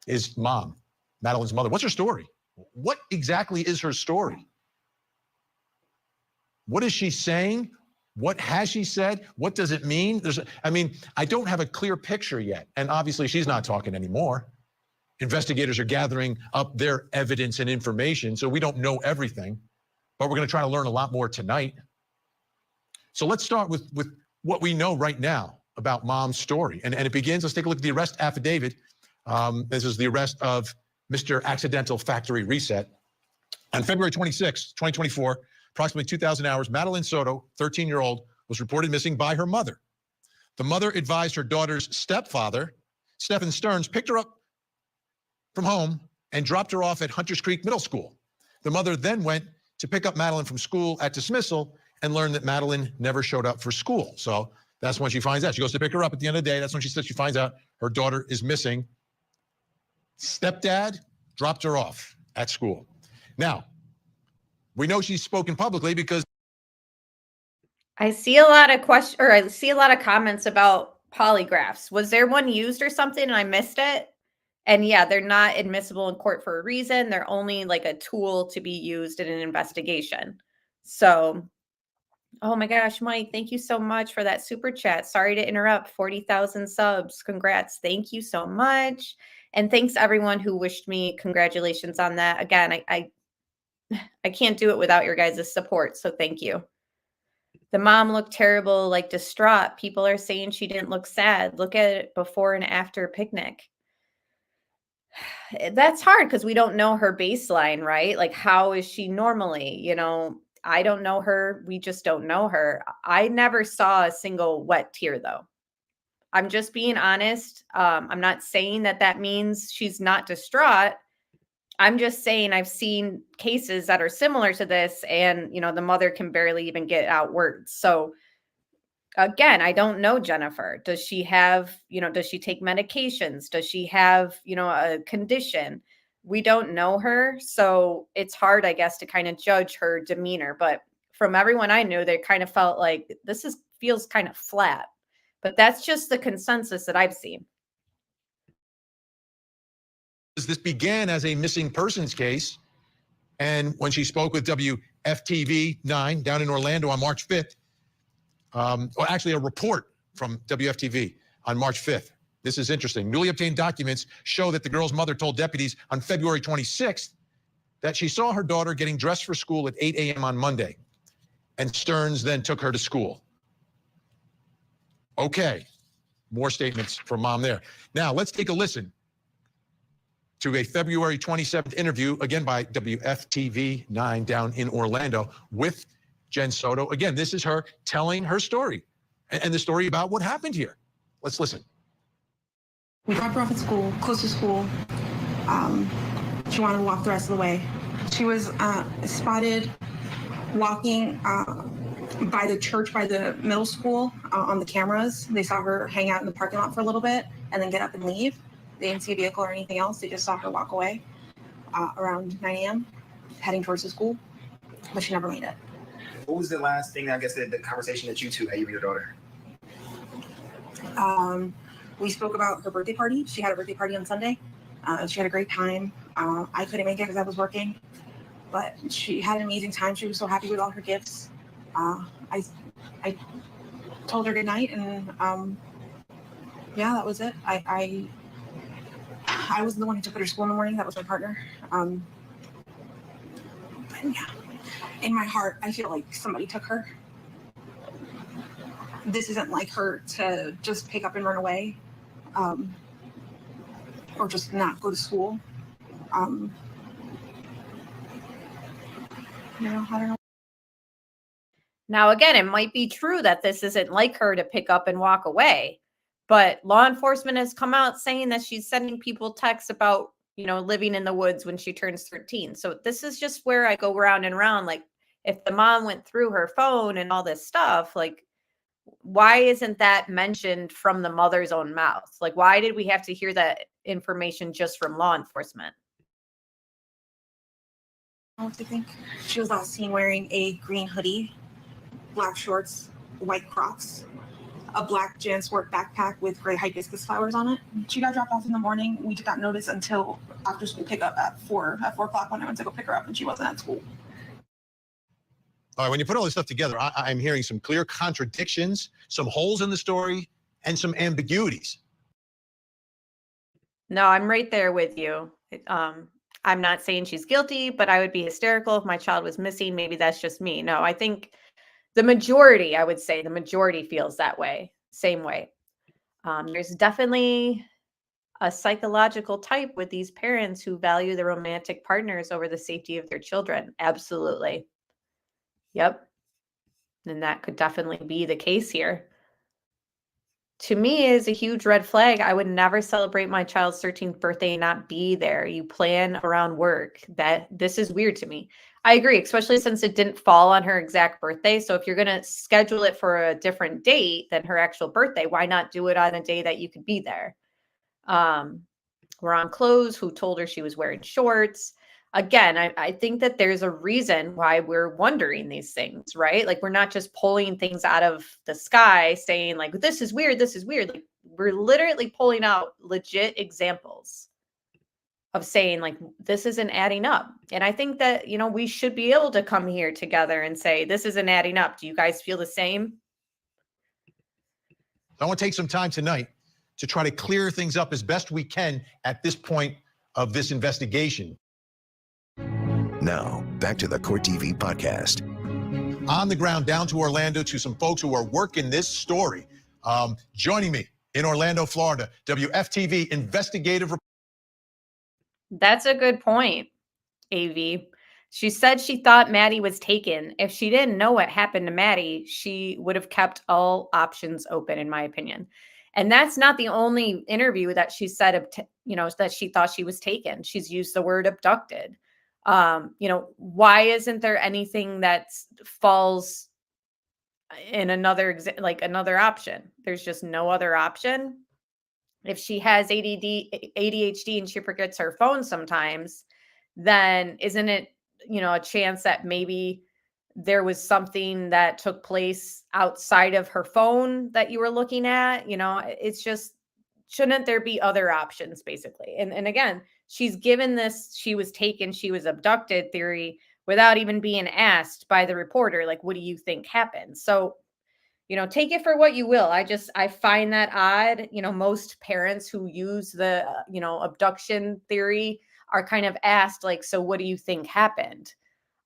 Speaker 14: is Mom, Madeline's mother. What's her story? What exactly is her story? What is she saying? What has she said? What does it mean? I don't have a clear picture yet. And obviously she's not talking anymore. Investigators are gathering up their evidence and information, so we don't know everything, but we're going to try to learn a lot more tonight. So let's start with what we know right now about Mom's story. And it begins, let's take a look at the arrest affidavit. This is the arrest of Mr. Accidental Factory Reset. On February 26, 2024, approximately 2,000 hours, Madeline Soto, 13-year-old, was reported missing by her mother. The mother advised her daughter's stepfather, Stephansterns, picked her up from home and dropped her off at Hunters Creek Middle School. The mother then went to pick up Madeline from school at dismissal and learned that Madeline never showed up for school. So that's when she finds out. She goes to pick her up at the end of the day. That's when she says she finds out her daughter is missing. Stepdad dropped her off at school. Now, we know she's spoken publicly because
Speaker 1: I see a lot of I see a lot of comments about polygraphs. Was there one used or something and I missed it? And yeah, they're not admissible in court for a reason. They're only like a tool to be used in an investigation. So, oh my gosh, Mike, thank you so much for that super chat. Sorry to interrupt. 40,000 subs. Congrats. Thank you so much. And thanks everyone who wished me congratulations on that. Again, I can't do it without your guys' support. So thank you. The mom looked terrible, like distraught. People are saying she didn't look sad. Look at it before and after picnic. That's hard because we don't know her baseline, right? Like, how is she normally? You know, I don't know her. We just don't know her. I never saw a single wet tear, though. I'm just being honest. I'm not saying that that means she's not distraught. I'm just saying I've seen cases that are similar to this, and, you know, the mother can barely even get out words. So, again, I don't know Jennifer. Does she have, you know, does she take medications? Does she have, you know, a condition? We don't know her. So it's hard, I guess, to kind of judge her demeanor. But from everyone I knew, they kind of felt like feels kind of flat. But that's just the consensus that I've seen.
Speaker 14: this began as a missing persons case. And when she spoke with WFTV 9 down in Orlando on March 5th, or actually a report from WFTV on March 5th. This is interesting. Newly obtained documents show that the girl's mother told deputies on February 26th that she saw her daughter getting dressed for school at 8 a.m. on Monday, and Stearns then took her to school. Okay, more statements from mom there. Now, let's take a listen to a February 27th interview, again by WFTV 9 down in Orlando with Jen Soto. Again, this is her telling her story and the story about what happened here. Let's listen.
Speaker 15: We dropped her off at school, close to school. She wanted to walk the rest of the way. She was spotted walking by the church, by the middle school on the cameras. They saw her hang out in the parking lot for a little bit and then get up and leave. They didn't see a vehicle or anything else. They just saw her walk away around 9 a.m. heading towards the school, but she never made it.
Speaker 16: What was the last thing, I guess, the conversation that you two had with your daughter?
Speaker 15: We spoke about her birthday party. She had a birthday party on Sunday. She had a great time. I couldn't make it because I was working, but she had an amazing time. She was so happy with all her gifts. I told her good night, and yeah, that was it. I wasn't the one who took her to school in the morning. That was my partner. But yeah, in my heart, I feel like somebody took her. This isn't like her to just pick up and run away, or just not go to school. You know, I don't know.
Speaker 1: Now, again, it might be true that this isn't like her to pick up and walk away, but law enforcement has come out saying that she's sending people texts about, you know, living in the woods when she turns 13. So this is just where I go round and round. Like, if the mom went through her phone and all this stuff, like, why isn't that mentioned from the mother's own mouth? Like, why did we have to hear that information just from law enforcement?
Speaker 15: What do you think? She was last seen wearing a green hoodie, black shorts, white Crocs, a black JanSport backpack with gray hibiscus flowers on it. She got dropped off in the morning. We did not notice until after school pickup at 4 o'clock when I went to go pick her up, and she wasn't at school.
Speaker 14: All right, when you put all this stuff together, I'm hearing some clear contradictions, some holes in the story, and some ambiguities.
Speaker 1: No, I'm right there with you. I'm not saying she's guilty, but I would be hysterical if my child was missing. Maybe that's just me. No, I think the majority, I would say the majority feels that way, same way. There's definitely a psychological type with these parents who value their romantic partners over the safety of their children. Absolutely. Yep. And that could definitely be the case here. to me is a huge red flag. I would never celebrate my child's 13th birthday and not be there. You plan around work. This is weird to me. I agree, especially since it didn't fall on her exact birthday. So if you're going to schedule it for a different date than her actual birthday, why not do it on a day that you could be there? We're on clothes. Who told her she was wearing shorts? Again, I think that there's a reason why we're wondering these things, right? Like, we're not just pulling things out of the sky saying like, this is weird, this is weird. Like, we're literally pulling out legit examples of saying like, this isn't adding up. And I think that, we should be able to come here together and say, this isn't adding up. Do you guys feel the same?
Speaker 14: I want to take some time tonight to try to clear things up as best we can at this point of this investigation.
Speaker 17: Now, back to the Court TV podcast.
Speaker 14: On the ground, down to Orlando, to some folks who are working this story. Joining me in Orlando, Florida, WFTV investigative reporter.
Speaker 1: That's a good point, AV. She said she thought Maddie was taken. If she didn't know what happened to Maddie, she would have kept all options open, in my opinion. And that's not the only interview that she said, that she thought she was taken. She's used the word abducted. Why isn't there anything that falls in another option? There's just no other option. If she has ADHD and she forgets her phone sometimes, then isn't it, a chance that maybe there was something that took place outside of her phone that you were looking at? It's just, shouldn't there be other options, basically? And again, she's given this, she was taken, she was abducted theory without even being asked by the reporter, like, what do you think happened? So, take it for what you will. I find that odd. Most parents who use the, abduction theory are kind of asked, like, so what do you think happened?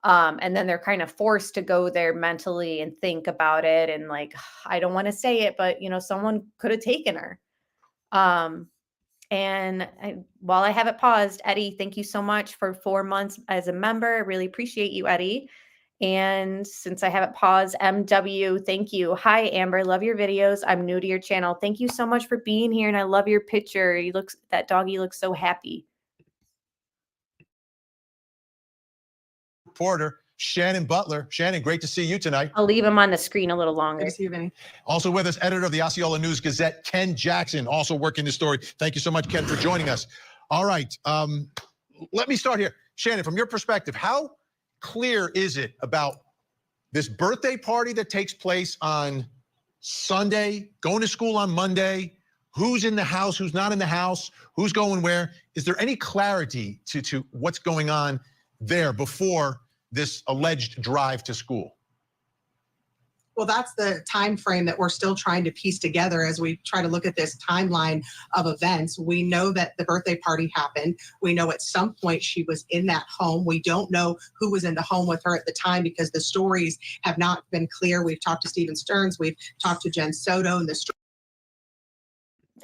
Speaker 1: And then they're kind of forced to go there mentally and think about it. And like, I don't want to say it, but, someone could have taken her. While I have it paused, Eddie, thank you so much for 4 months as a member. I really appreciate you, Eddie. And since I have it paused, MW, thank you. Hi, Amber. Love your videos. I'm new to your channel. Thank you so much for being here. And I love your picture. That doggy looks so happy.
Speaker 14: Reporter Shannon Butler. Shannon, great to see you tonight.
Speaker 1: I'll leave him on the screen a little longer.
Speaker 18: Good to see you, Vinny.
Speaker 14: Also with us, editor of the Osceola News Gazette, Ken Jackson, also working the story. Thank you so much, Ken, for joining us. All right, let me start here. Shannon, from your perspective, how clear is it about this birthday party that takes place on Sunday, going to school on Monday, who's in the house, who's not in the house, who's going where? Is there any clarity to what's going on there before this alleged drive to school?
Speaker 18: Well, that's the time frame that we're still trying to piece together as we try to look at this timeline of events. We know that the birthday party happened. We know at some point she was in that home. We don't know who was in the home with her at the time because the stories have not been clear. We've talked to Stephansterns, we've talked to Jen Soto, and the story.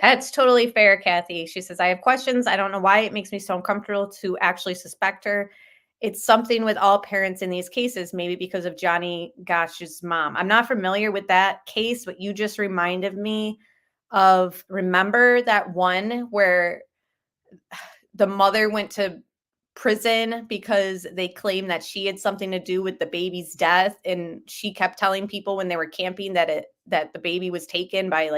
Speaker 1: That's totally fair, Kathy. She says, I have questions. I don't know why it makes me so uncomfortable to actually suspect her. It's something with all parents in these cases, maybe because of Johnny Gosh's mom. I'm not familiar with that case, but you just reminded me of, remember that one where the mother went to prison because they claimed that she had something to do with the baby's death, and she kept telling people when they were camping that the baby was taken by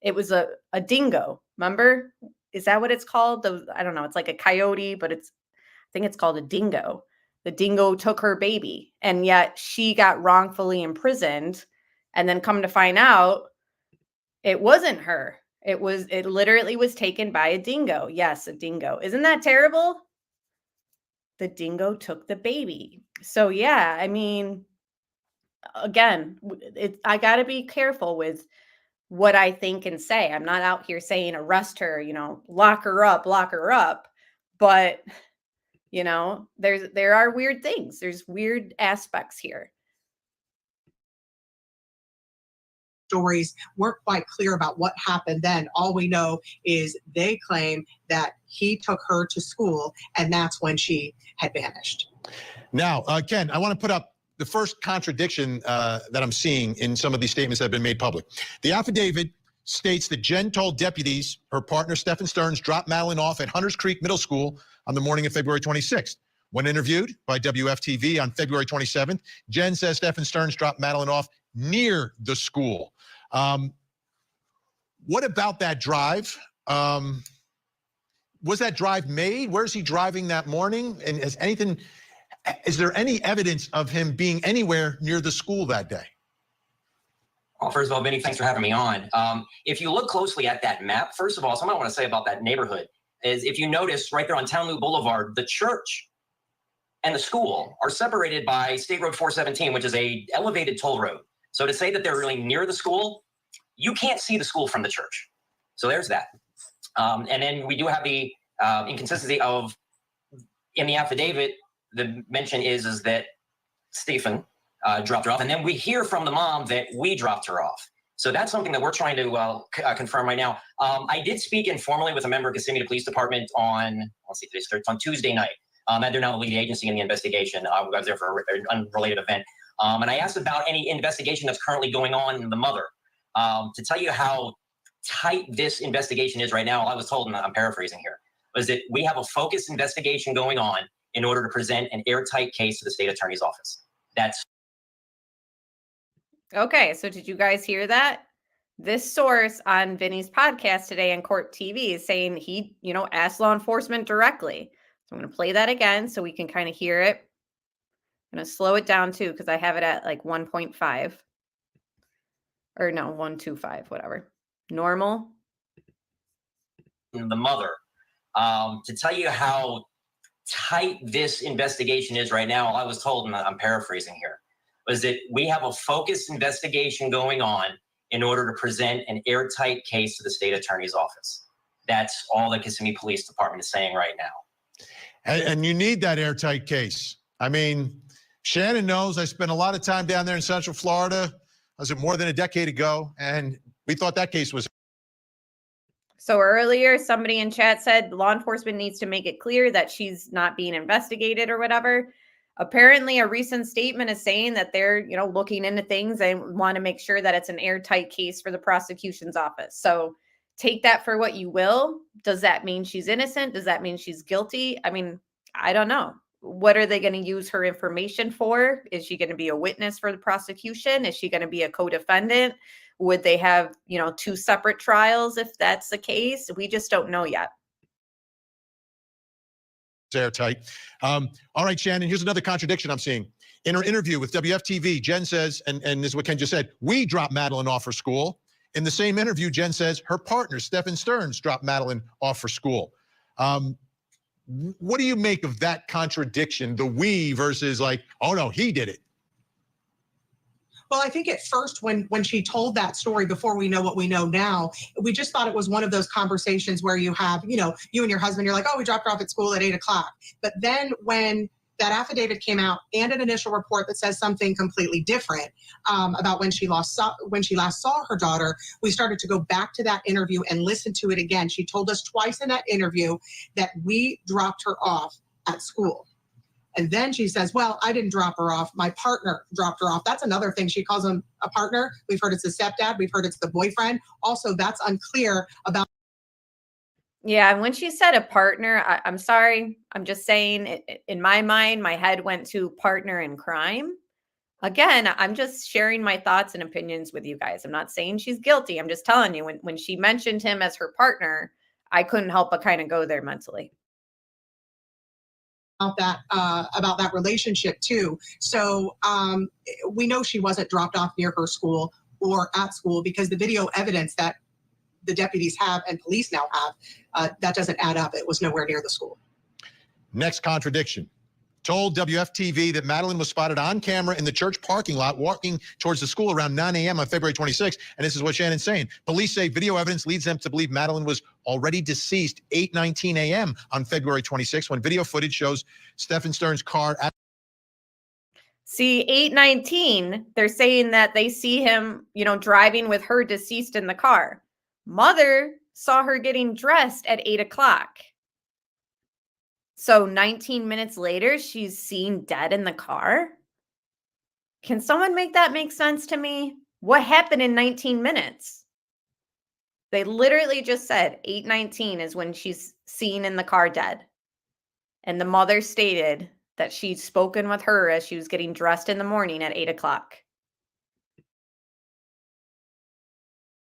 Speaker 1: it was a dingo. Remember? Is that what it's called? I don't know. It's like a coyote, but I think it's called a dingo. The dingo took her baby, and yet she got wrongfully imprisoned. And then come to find out, it wasn't her. It literally was taken by a dingo. Yes, a dingo. Isn't that terrible? The dingo took the baby. So yeah, I mean, again, I got to be careful with what I think and say. I'm not out here saying arrest her, lock her up. But there are weird things. There's weird aspects here.
Speaker 18: Stories weren't quite clear about what happened then. All we know is they claim that he took her to school, and that's when she had vanished.
Speaker 14: Now, Ken, I want to put up the first contradiction that I'm seeing in some of these statements that have been made public. The affidavit states that Jen told deputies her partner, Stephansterns, dropped Madeline off at Hunters Creek Middle School on the morning of February 26th. When interviewed by WFTV on February 27th, Jen says Stephansterns dropped Madeline off near the school. What about that drive? Was that drive made? Where's he driving that morning? And is there any evidence of him being anywhere near the school that day?
Speaker 19: Well, first of all, Vinny, thanks for having me on. If you look closely at that map, first of all, something I want to say about that neighborhood is if you notice right there on Town Loop Boulevard, the church and the school are separated by State Road 417, which is a elevated toll road. So to say that they're really near the school, you can't see the school from the church. So there's that. And then we do have the inconsistency of, in the affidavit, the mention is that Stephen dropped her off. And then we hear from the mom that we dropped her off. So that's something that we're trying to confirm right now. I did speak informally with a member of Kissimmee Police Department on, on Tuesday night. They're now the lead agency in the investigation. I was there for an unrelated event. And I asked about any investigation that's currently going on in the mother. To tell you how tight this investigation is right now, I was told, and I'm paraphrasing here, was that we have a focused investigation going on in order to present an airtight case to the state attorney's office. That's
Speaker 1: okay. So did you guys hear that? This source on Vinny's podcast today on Court TV is saying he, asked law enforcement directly. So I'm going to play that again so we can kind of hear it. I'm going to slow it down too, because I have it at like 1.5 or no, 125, whatever. Normal.
Speaker 19: The mother. To tell you how tight this investigation is right now, I was told, and I'm paraphrasing here, was that we have a focused investigation going on in order to present an airtight case to the state attorney's office. That's all the Kissimmee Police Department is saying right now.
Speaker 14: And you need that airtight case. I mean, Shannon knows I spent a lot of time down there in Central Florida. Was it more than a decade ago? And we thought that case was.
Speaker 1: So earlier, somebody in chat said law enforcement needs to make it clear that she's not being investigated or whatever. Apparently, a recent statement is saying that they're, looking into things and want to make sure that it's an airtight case for the prosecution's office. So take that for what you will. Does that mean she's innocent? Does that mean she's guilty? I mean, I don't know. What are they going to use her information for? Is she going to be a witness for the prosecution? Is she going to be a co-defendant? Would they have, two separate trials if that's the case? We just don't know yet.
Speaker 14: Airtight. All right, Shannon, here's another contradiction I'm seeing. In her interview with WFTV, Jen says, and this is what Ken just said, we dropped Madeline off for school. In the same interview, Jen says her partner, Stephansterns, dropped Madeline off for school. What do you make of that contradiction, the we versus like, oh no, he did it?
Speaker 18: Well, I think at first when she told that story before we know what we know now, we just thought it was one of those conversations where you have, you and your husband, you're like, oh, we dropped her off at school at 8 o'clock. But then when that affidavit came out and an initial report that says something completely different about when she last saw her daughter, we started to go back to that interview and listen to it again. She told us twice in that interview that we dropped her off at school. And then she says, well, I didn't drop her off. My partner dropped her off. That's another thing. She calls him a partner. We've heard it's the stepdad. We've heard it's the boyfriend. Also, that's unclear about.
Speaker 1: Yeah, and when she said a partner, I'm sorry. I'm just saying, in my mind, my head went to partner in crime. Again, I'm just sharing my thoughts and opinions with you guys. I'm not saying she's guilty. I'm just telling you, when she mentioned him as her partner, I couldn't help but kind of go there mentally.
Speaker 18: About that relationship too. So we know she wasn't dropped off near her school or at school because the video evidence that the deputies have and police now have, that doesn't add up. It was nowhere near the school.
Speaker 14: Next contradiction. Told WFTV that Madeline was spotted on camera in the church parking lot walking towards the school around 9 a.m. on February 26th. And this is what Shannon's saying. Police say video evidence leads them to believe Madeline was already deceased 8:19 a.m. on February 26th when video footage shows Stephansterns' car at.
Speaker 1: See, 8:19, they're saying that they see him, driving with her deceased in the car. Mother saw her getting dressed at 8 o'clock. So 19 minutes later, she's seen dead in the car. Can someone make that make sense to me? What happened in 19 minutes? They literally just said 8:19 is when she's seen in the car dead. And the mother stated that she'd spoken with her as she was getting dressed in the morning at 8 o'clock.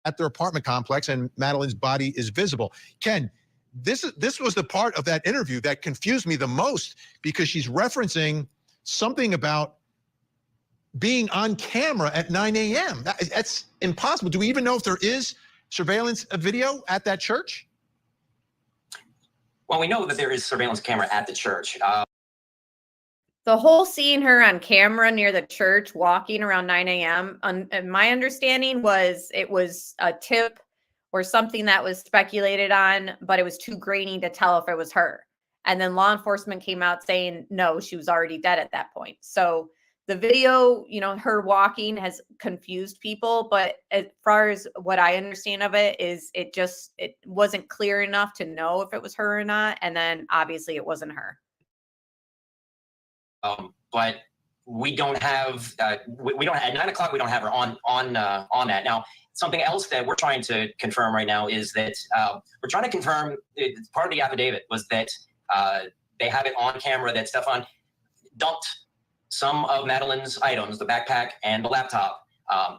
Speaker 14: At their apartment complex, and Madeline's body is visible. Ken, this was the part of that interview that confused me the most, because she's referencing something about being on camera at 9 a.m. That's impossible. Do we even know if there is surveillance video at that church?
Speaker 19: Well, we know that there is surveillance camera at the church.
Speaker 1: The whole seeing her on camera near the church walking around 9 a.m., and my understanding was it was a tip or something that was speculated on, but it was too grainy to tell if it was her. And then law enforcement came out saying, no, she was already dead at that point. So the video, her walking has confused people, but as far as what I understand of it is it wasn't clear enough to know if it was her or not. And then obviously it wasn't her.
Speaker 19: But we don't have, we don't at 9 o'clock, we don't have her on that. Now, something else that we're trying to confirm right now is that we're trying to confirm, part of the affidavit was that they have it on camera that Stephan dumped some of Madeline's items, the backpack and the laptop,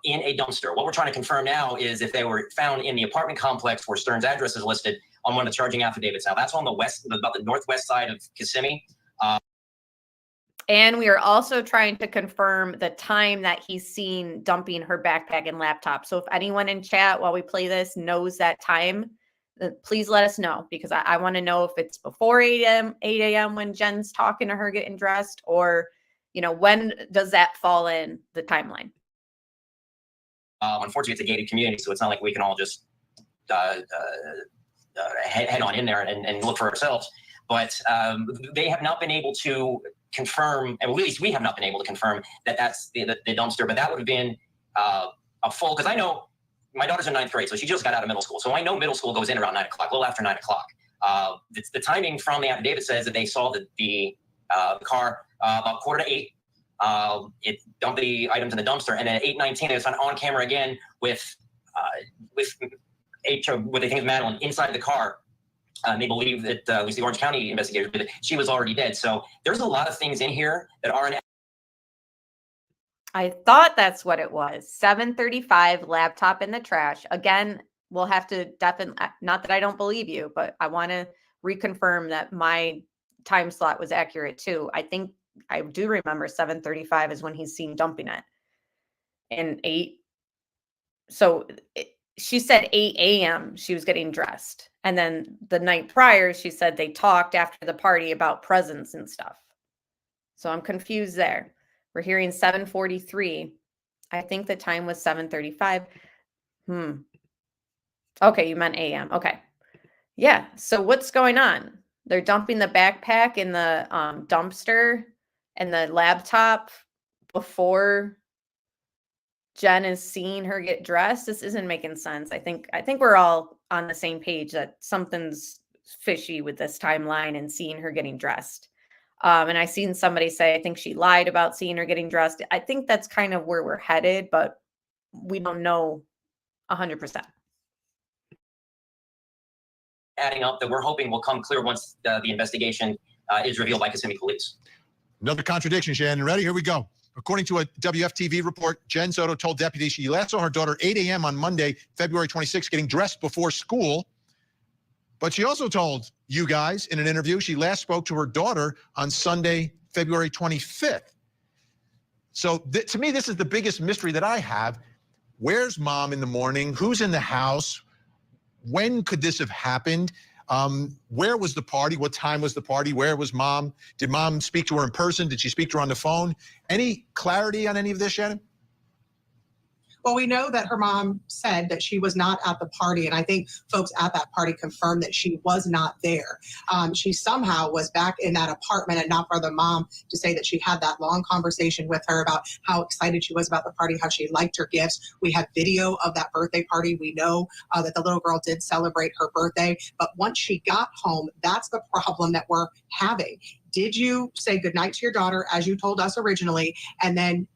Speaker 19: in a dumpster. What we're trying to confirm now is if they were found in the apartment complex where Stern's address is listed on one of the charging affidavits. Now, that's on the west, about the northwest side of Kissimmee.
Speaker 1: And we are also trying to confirm the time that he's seen dumping her backpack and laptop. So if anyone in chat while we play this knows that time, please let us know, because I want to know if it's before 8 a.m. when Jen's talking to her getting dressed, or, when does that fall in the timeline?
Speaker 19: Unfortunately, it's a gated community, so it's not like we can all just head on in there and look for ourselves. But they have not been able to confirm, and at least we have not been able to confirm that that's the dumpster, but that would have been a full, because I know my daughter's in 9th grade, so she just got out of middle school. So I know middle school goes in around 9 o'clock, a little after 9 o'clock. The timing from the affidavit says that they saw the car about 7:45. It dumped the items in the dumpster, and then at 8:19, it was on camera again with what they think is Madeline inside the car. They believe that at least the Orange County investigators, that she was already dead. So there's a lot of things in here that aren't.
Speaker 1: I thought that's what it was. 7:35, laptop in the trash. Again, we'll have to definitely, not that I don't believe you, but I want to reconfirm that my time slot was accurate too. I think I do remember 7:35 is when he's seen dumping it. And 8. So she said 8 a.m. she was getting dressed. And then the night prior, she said they talked after the party about presents and stuff. So I'm confused there. We're hearing 7:43. I think the time was 7:35. Okay, you meant a.m. Okay. Yeah. So what's going on? They're dumping the backpack in the dumpster and the laptop before Jen is seeing her get dressed. This isn't making sense. I think we're all on the same page that something's fishy with this timeline and seeing her getting dressed. And I seen somebody say, I think she lied about seeing her getting dressed. I think that's kind of where we're headed, but we don't know 100%.
Speaker 19: Adding up that we're hoping will come clear once the investigation is revealed by Kissimmee police.
Speaker 14: Another contradiction, Shannon. Ready? Here we go. According to a WFTV report, Jen Soto told deputies she last saw her daughter 8 a.m. on Monday, February 26, getting dressed before school. But she also told you guys in an interview she last spoke to her daughter on Sunday, February 25th. So to me, this is the biggest mystery that I have. Where's mom in the morning? Who's in the house? When could this have happened? Where was the party? What time was the party? Where was mom? Did mom speak to her in person? Did she speak to her on the phone? Any clarity on any of this, Shannon?
Speaker 18: Well, we know that her mom said that she was not at the party, and I think folks at that party confirmed that she was not there. She somehow was back in that apartment, and not for the mom to say that she had that long conversation with her about how excited she was about the party, how she liked her gifts. We have video of that birthday party. We know that the little girl did celebrate her birthday, but once she got home, that's the problem that we're having. Did you say goodnight to your daughter, as you told us originally, and then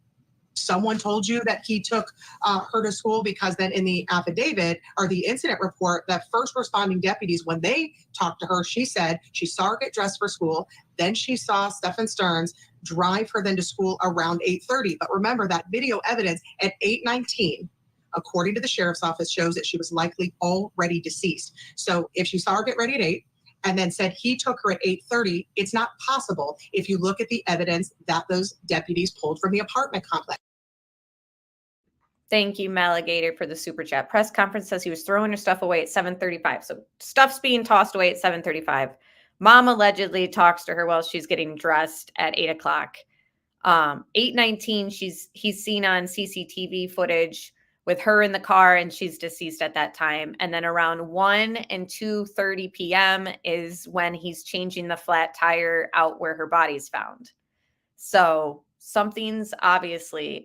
Speaker 18: someone told you that he took her to school, because then in the affidavit or the incident report, the first responding deputies, when they talked to her, she said she saw her get dressed for school. Then she saw Stephansterns drive her then to school around 8:30. But remember, that video evidence at 8:19, according to the sheriff's office, shows that she was likely already deceased. So if she saw her get ready at 8 and then said he took her at 8:30, it's not possible if you look at the evidence that those deputies pulled from the apartment complex.
Speaker 1: Thank you, Maligator, for the super chat. Press conference says he was throwing her stuff away at 7:35. So stuff's being tossed away at 7:35. Mom allegedly talks to her while she's getting dressed at 8 o'clock. 8:19, he's seen on CCTV footage with her in the car, and she's deceased at that time. And then around 1 and 2:30 p.m. is when he's changing the flat tire out where her body's found. So something's obviously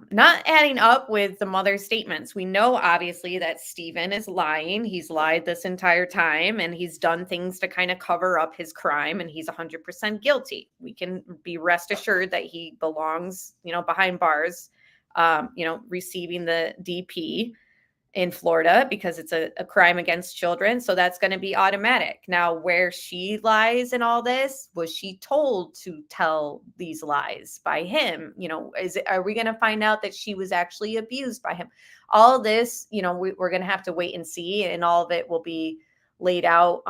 Speaker 1: not adding up with the mother's statements. We know obviously that Stephen is lying. He's lied this entire time, and he's done things to kind of cover up his crime, and he's 100% guilty. We can be rest assured that he belongs, behind bars, receiving the DP in Florida because it's a crime against children. So that's going to be automatic. Now, where she lies in all this, was she told to tell these lies by him? Are we going to find out that she was actually abused by him? All this, we're going to have to wait and see, and all of it will be laid out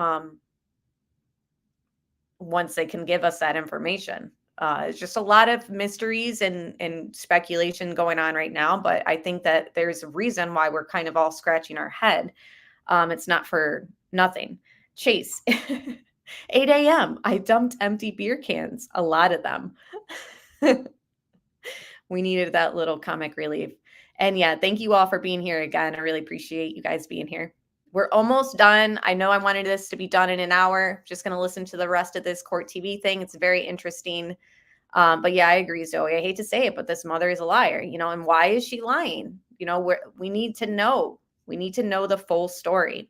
Speaker 1: once they can give us that information. It's just a lot of mysteries and speculation going on right now, but I think that there's a reason why we're kind of all scratching our head. It's not for nothing. Chase, 8 a.m. I dumped empty beer cans, a lot of them. We needed that little comic relief. And yeah, thank you all for being here again. I really appreciate you guys being here. We're almost done. I know I wanted this to be done in an hour. Just going to listen to the rest of this court TV thing. It's very interesting. But yeah, I agree, Zoe. I hate to say it, but this mother is a liar, and why is she lying? We need to know. We need to know the full story.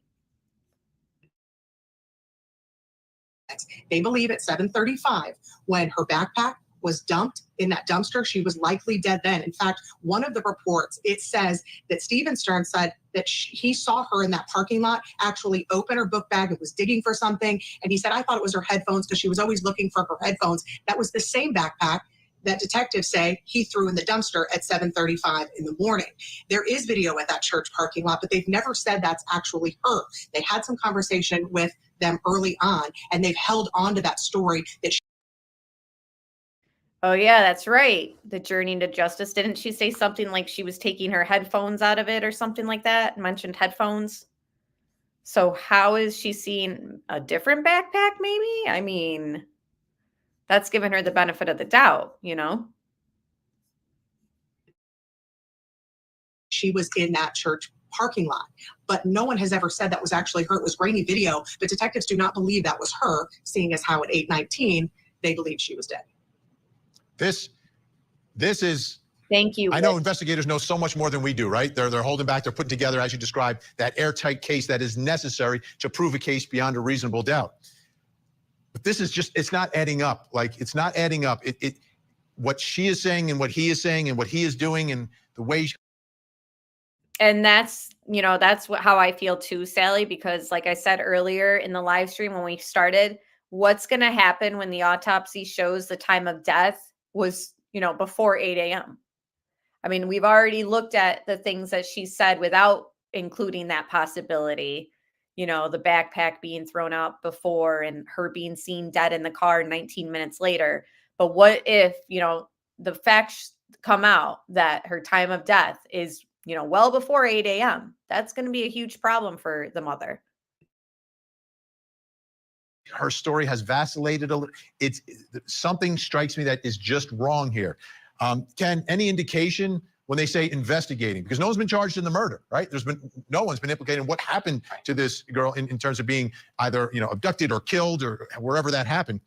Speaker 18: They believe at 7:35, when her backpack was dumped in that dumpster, she was likely dead then. In fact, one of the reports, it says that Stephansterns said that he saw her in that parking lot actually open her book bag and was digging for something. And he said, I thought it was her headphones because she was always looking for her headphones. That was the same backpack that detectives say he threw in the dumpster at 7:35 in the morning. There is video at that church parking lot, but they've never said that's actually her. They had some conversation with them early on, and they've held on to that story that
Speaker 1: Oh, yeah, that's right. The journey to justice. Didn't she say something like she was taking her headphones out of it or something like that? Mentioned headphones. So how is she seeing a different backpack maybe? I mean, that's given her the benefit of the doubt,
Speaker 18: She was in that church parking lot, but no one has ever said that was actually her. It was grainy video, but detectives do not believe that was her, seeing as how at 8:19, they believe she was dead.
Speaker 20: This is.
Speaker 1: Thank you.
Speaker 20: I know investigators know so much more than we do, right? They're holding back. They're putting together, as you described, that airtight case that is necessary to prove a case beyond a reasonable doubt. But this is it's not adding up. It's not adding up. What she is saying and what he is saying and what he is doing and the way.
Speaker 1: And that's how I feel too, Sally, because like I said earlier in the live stream when we started, what's going to happen when the autopsy shows the time of death was, before 8 a.m. I mean, we've already looked at the things that she said without including that possibility, the backpack being thrown out before and her being seen dead in the car 19 minutes later. But what if, the facts come out that her time of death is, well before 8 a.m. That's going to be a huge problem for the mother.
Speaker 20: Her story has vacillated a little. Something strikes me that is just wrong here. Ken, any indication when they say investigating? Because no one's been charged in the murder, right? No one's been implicated in what happened to this girl in terms of being either, abducted or killed or wherever that happened.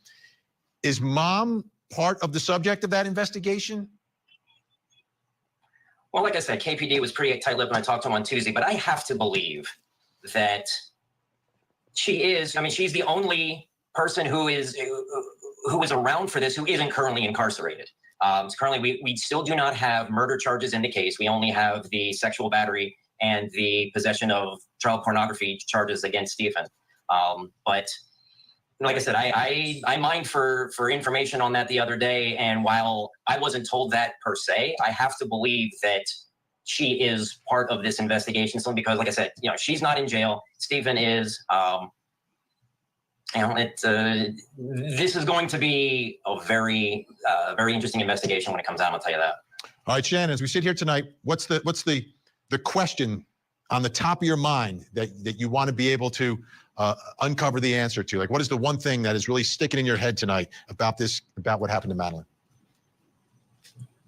Speaker 20: Is mom part of the subject of that investigation?
Speaker 19: Well, like I said, KPD was pretty tight-lipped when I talked to him on Tuesday, but I have to believe that she's the only person who is around for this who isn't currently incarcerated. So currently, we still do not have murder charges in the case. We only have the sexual battery and the possession of child pornography charges against Stephen. But like I said, I mined for information on that the other day, and while I wasn't told that per se, I have to believe that she is part of this investigation. So because, like I said, she's not in jail. Stephen is. This is going to be a very interesting investigation when it comes out. I'll tell you that.
Speaker 20: All right, Shannon, as we sit here tonight, what's the question on the top of your mind that you want to be able to uncover the answer to? Like, what is the one thing that is really sticking in your head tonight about what happened to Madeline?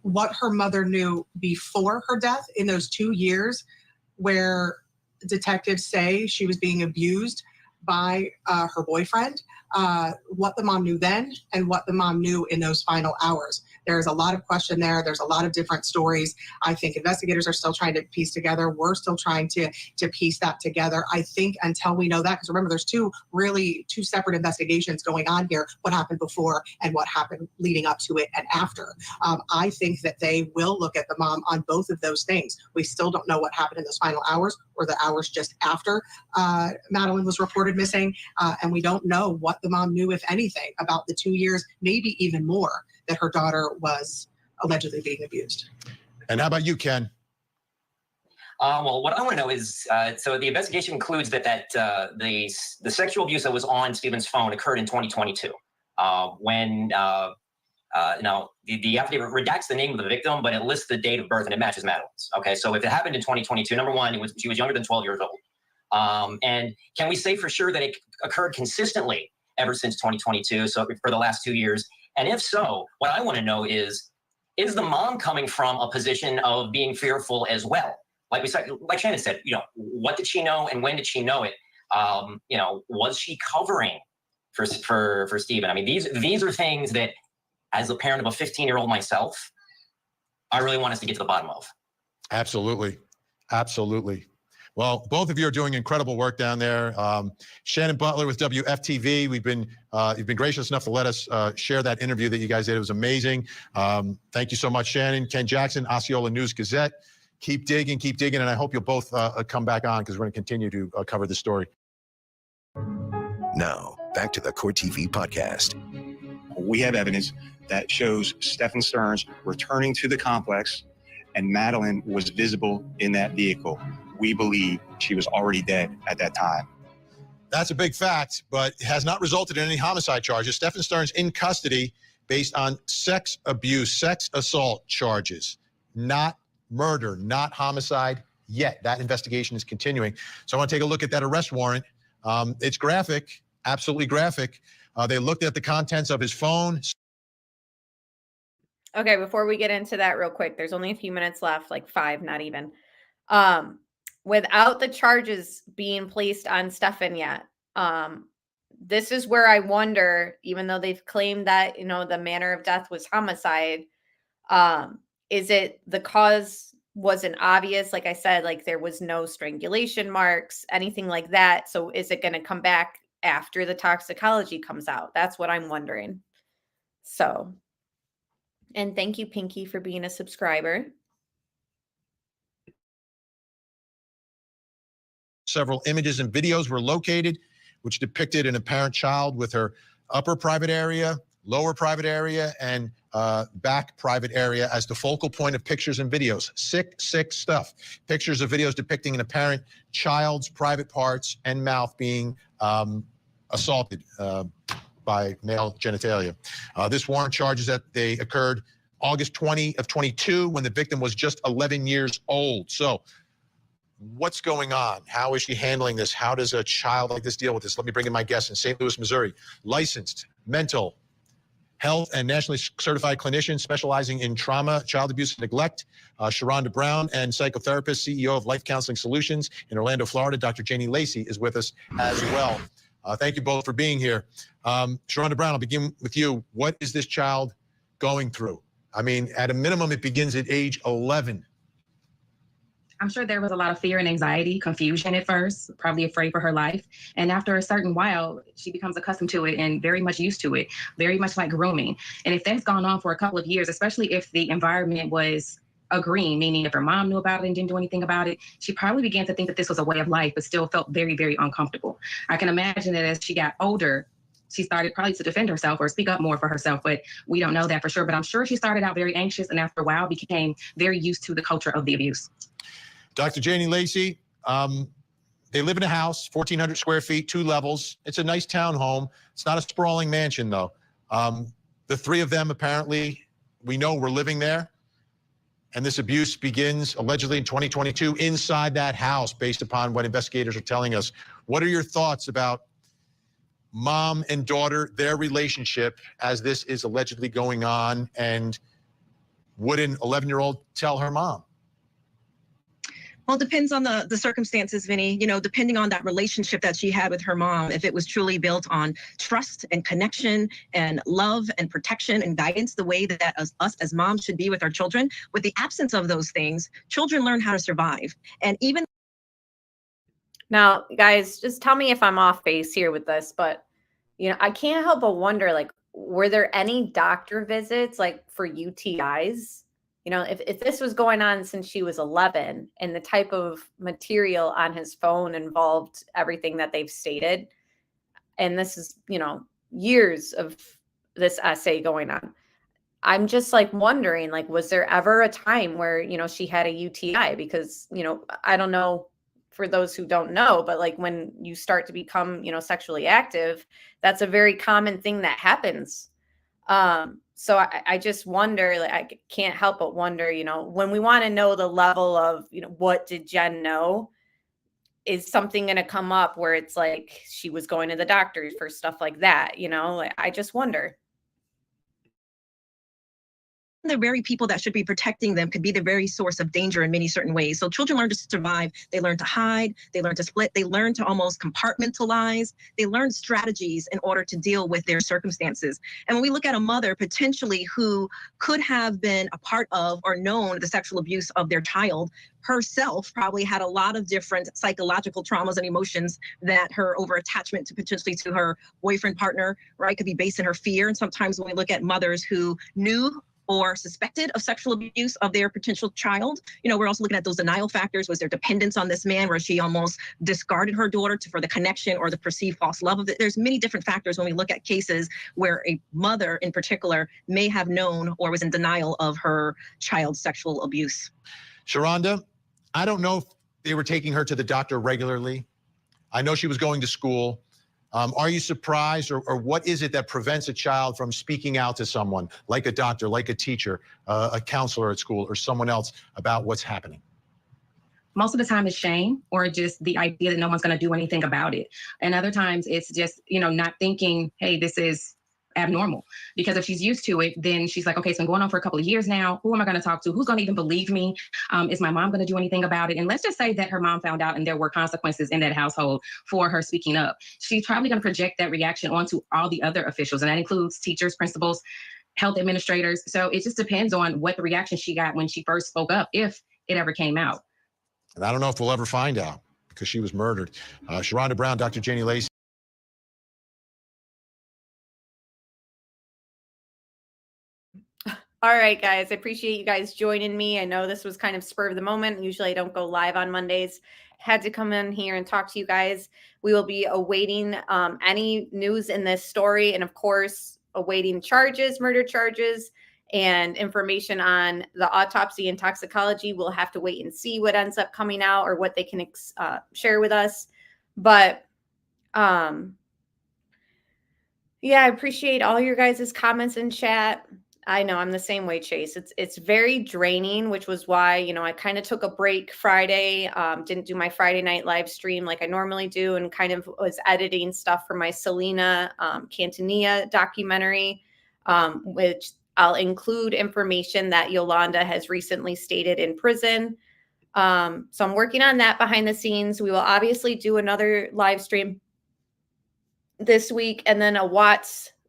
Speaker 18: What her mother knew before her death in those 2 years where detectives say she was being abused by her boyfriend, what the mom knew then and what the mom knew in those final hours. There's a lot of question there. There's a lot of different stories. I think investigators are still trying to piece together. We're still trying to piece that together. I think until we know that, because remember, there's two separate investigations going on here, what happened before and what happened leading up to it and after. I think that they will look at the mom on both of those things. We still don't know what happened in those final hours or the hours just after Madeline was reported missing. And we don't know what the mom knew, if anything, about the 2 years, maybe even more, that her daughter was allegedly being abused.
Speaker 20: And how about you, Ken?
Speaker 19: Well, what I want to know is, so the investigation concludes that the sexual abuse that was on Stephen's phone occurred in 2022. When now the affidavit redacts the name of the victim, but it lists the date of birth and it matches Madeline's. Okay, so if it happened in 2022, number one, she was younger than 12 years old. And can we say for sure that it occurred consistently ever since 2022, so for the last 2 years? And if so, what I want to know is the mom coming from a position of being fearful as well? Like Shannon said, what did she know and when did she know it? Was she covering for Stephen? I mean, these are things that, as a parent of a 15-year-old myself, I really want us to get to the bottom of.
Speaker 20: Absolutely. Absolutely. Well, both of you are doing incredible work down there. Shannon Butler with WFTV. You've been gracious enough to let us share that interview that you guys did. It was amazing. Thank you so much, Shannon. Ken Jackson, Osceola News Gazette. Keep digging, and I hope you'll both come back on because we're going to continue to cover this story.
Speaker 17: Now, back to the Court TV podcast.
Speaker 9: We have evidence that shows stephansterns returning to the complex, and Madeline was visible in that vehicle. We believe she was already dead at that time.
Speaker 20: That's a big fact, but it has not resulted in any homicide charges. Stephansterns in custody based on sex abuse, sex assault charges, not murder, not homicide yet. That investigation is continuing. So I want to take a look at that arrest warrant. It's graphic, absolutely graphic. They looked at the contents of his phone.
Speaker 1: Okay, before we get into that real quick, there's only a few minutes left, like 5, not even. Without the charges being placed on Stephan yet, this is where I wonder, even though they've claimed that, the manner of death was homicide, is it the cause wasn't obvious? Like I said, like there was no strangulation marks, anything like that. So is it going to come back after the toxicology comes out? That's what I'm wondering. So, and thank you, Pinky, for being a subscriber.
Speaker 20: Several images and videos were located, which depicted an apparent child with her upper private area, lower private area, and back private area as the focal point of pictures and videos. Sick stuff. Pictures of videos depicting an apparent child's private parts and mouth being assaulted by male genitalia. This warrant charges that they occurred August 20 of 22 when the victim was just 11 years old. So what's going on? How is she handling this? How does a child like this deal with this? Let me bring in my guest in St. Louis, Missouri. Licensed mental health and nationally certified clinician specializing in trauma, child abuse, and neglect, Sharonda Brown, and psychotherapist, CEO of Life Counseling Solutions in Orlando, Florida. Dr. Janie Lacey is with us as well. Thank you both for being here. Sharonda Brown, I'll begin with you. What is this child going through? I mean, at a minimum, it begins at age 11.
Speaker 21: I'm sure there was a lot of fear and anxiety, confusion at first, probably afraid for her life. And after a certain while, she becomes accustomed to it and very much used to it, very much like grooming. And if that's gone on for a couple of years, especially if the environment was agreeing, meaning if her mom knew about it and didn't do anything about it, she probably began to think that this was a way of life, but still felt very, very uncomfortable. I can imagine that as she got older, she started probably to defend herself or speak up more for herself, but we don't know that for sure. But I'm sure she started out very anxious and after a while became very used to the culture of the abuse.
Speaker 20: Dr. Janie Lacey, they live in a house, 1,400 square feet, 2 levels. It's a nice townhome. It's not a sprawling mansion, though. The 3 of them, apparently, we know were living there. And this abuse begins allegedly in 2022 inside that house, based upon what investigators are telling us. What are your thoughts about mom and daughter, their relationship as this is allegedly going on? And would an 11-year-old tell her mom?
Speaker 22: Well, it depends on the circumstances, Vinny. You know, depending on that relationship that she had with her mom, if it was truly built on trust and connection and love and protection and guidance, the way that us as moms should be with our children. With the absence of those things, children learn how to survive. And even
Speaker 1: now, guys, just tell me if I'm off base here with this, but I can't help but wonder, like, were there any doctor visits like for UTIs? If this was going on since she was 11 and the type of material on his phone involved everything that they've stated, and this is, years of this essay going on, I'm just like wondering, like, was there ever a time where, she had a UTI? Because, I don't know, for those who don't know, but like when you start to become, sexually active, that's a very common thing that happens. So I just wonder, like, I can't help but wonder, when we want to know the level of, what did Jen know? Is something going to come up where it's like she was going to the doctors for stuff like that? Like, I just wonder.
Speaker 22: the very people that should be protecting them could be the very source of danger in many certain ways. So children learn to survive, they learn to hide, they learn to split, they learn to almost compartmentalize, they learn strategies in order to deal with their circumstances. And when we look at a mother potentially who could have been a part of or known the sexual abuse of their child, herself probably had a lot of different psychological traumas and emotions that her over attachment to potentially to her boyfriend partner, right, could be based in her fear. And sometimes when we look at mothers who knew or suspected of sexual abuse of their potential child, we're also looking at those denial factors. Was there dependence on this man where she almost discarded her daughter for the connection or the perceived false love of it? There's many different factors when we look at cases where a mother in particular may have known or was in denial of her child's sexual abuse.
Speaker 20: Sharonda, I don't know if they were taking her to the doctor regularly. I know she was going to school. Are you surprised, or what is it that prevents a child from speaking out to someone, like a doctor, like a teacher, a counselor at school, or someone else about what's happening?
Speaker 21: Most of the time it's shame or just the idea that no one's going to do anything about it. And other times it's just, not thinking, hey, this is abnormal. Because if she's used to it, then she's like, okay, it's been going on for a couple of years now. Who am I going to talk to? Who's going to even believe me? Is my mom going to do anything about it? And let's just say that her mom found out and there were consequences in that household for her speaking up. She's probably going to project that reaction onto all the other officials. And that includes teachers, principals, health administrators. So it just depends on what the reaction she got when she first spoke up, if it ever came out.
Speaker 20: And I don't know if we'll ever find out because she was murdered. Sharonda Brown, Dr. Janie Lacey.
Speaker 1: All right, guys, I appreciate you guys joining me. I know this was kind of spur of the moment. Usually I don't go live on Mondays. Had to come in here and talk to you guys. We will be awaiting any news in this story, and of course, awaiting charges, murder charges, and information on the autopsy and toxicology. We'll have to wait and see what ends up coming out or what they can share with us. But yeah, I appreciate all your guys' comments in chat. I know I'm the same way, Chase. It's very draining, which was why, I kind of took a break Friday, didn't do my Friday night live stream like I normally do, and kind of was editing stuff for my Selena Quintanilla documentary, which I'll include information that Yolanda has recently stated in prison. So I'm working on that behind the scenes. We will obviously do another live stream this week, and then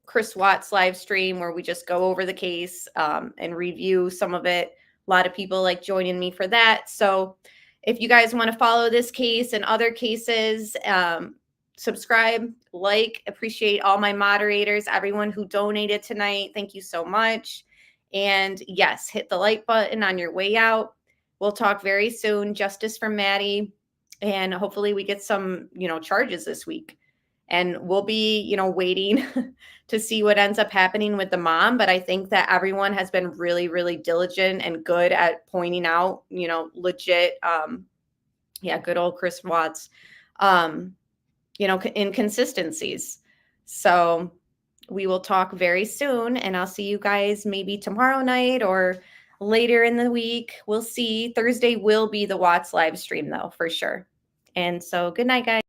Speaker 1: Chris Watts live stream where we just go over the case and review some of it. A lot of people like joining me for that. So if you guys want to follow this case and other cases, subscribe, like, appreciate all my moderators, everyone who donated tonight. Thank you so much. And yes, hit the like button on your way out. We'll talk very soon. Justice for Maddie. And hopefully we get some, charges this week. And we'll be, waiting to see what ends up happening with the mom. But I think that everyone has been really, really diligent and good at pointing out, legit, good old Chris Watts, inconsistencies. So we will talk very soon, and I'll see you guys maybe tomorrow night or later in the week. We'll see. Thursday will be the Watts live stream, though, for sure. And so good night, guys.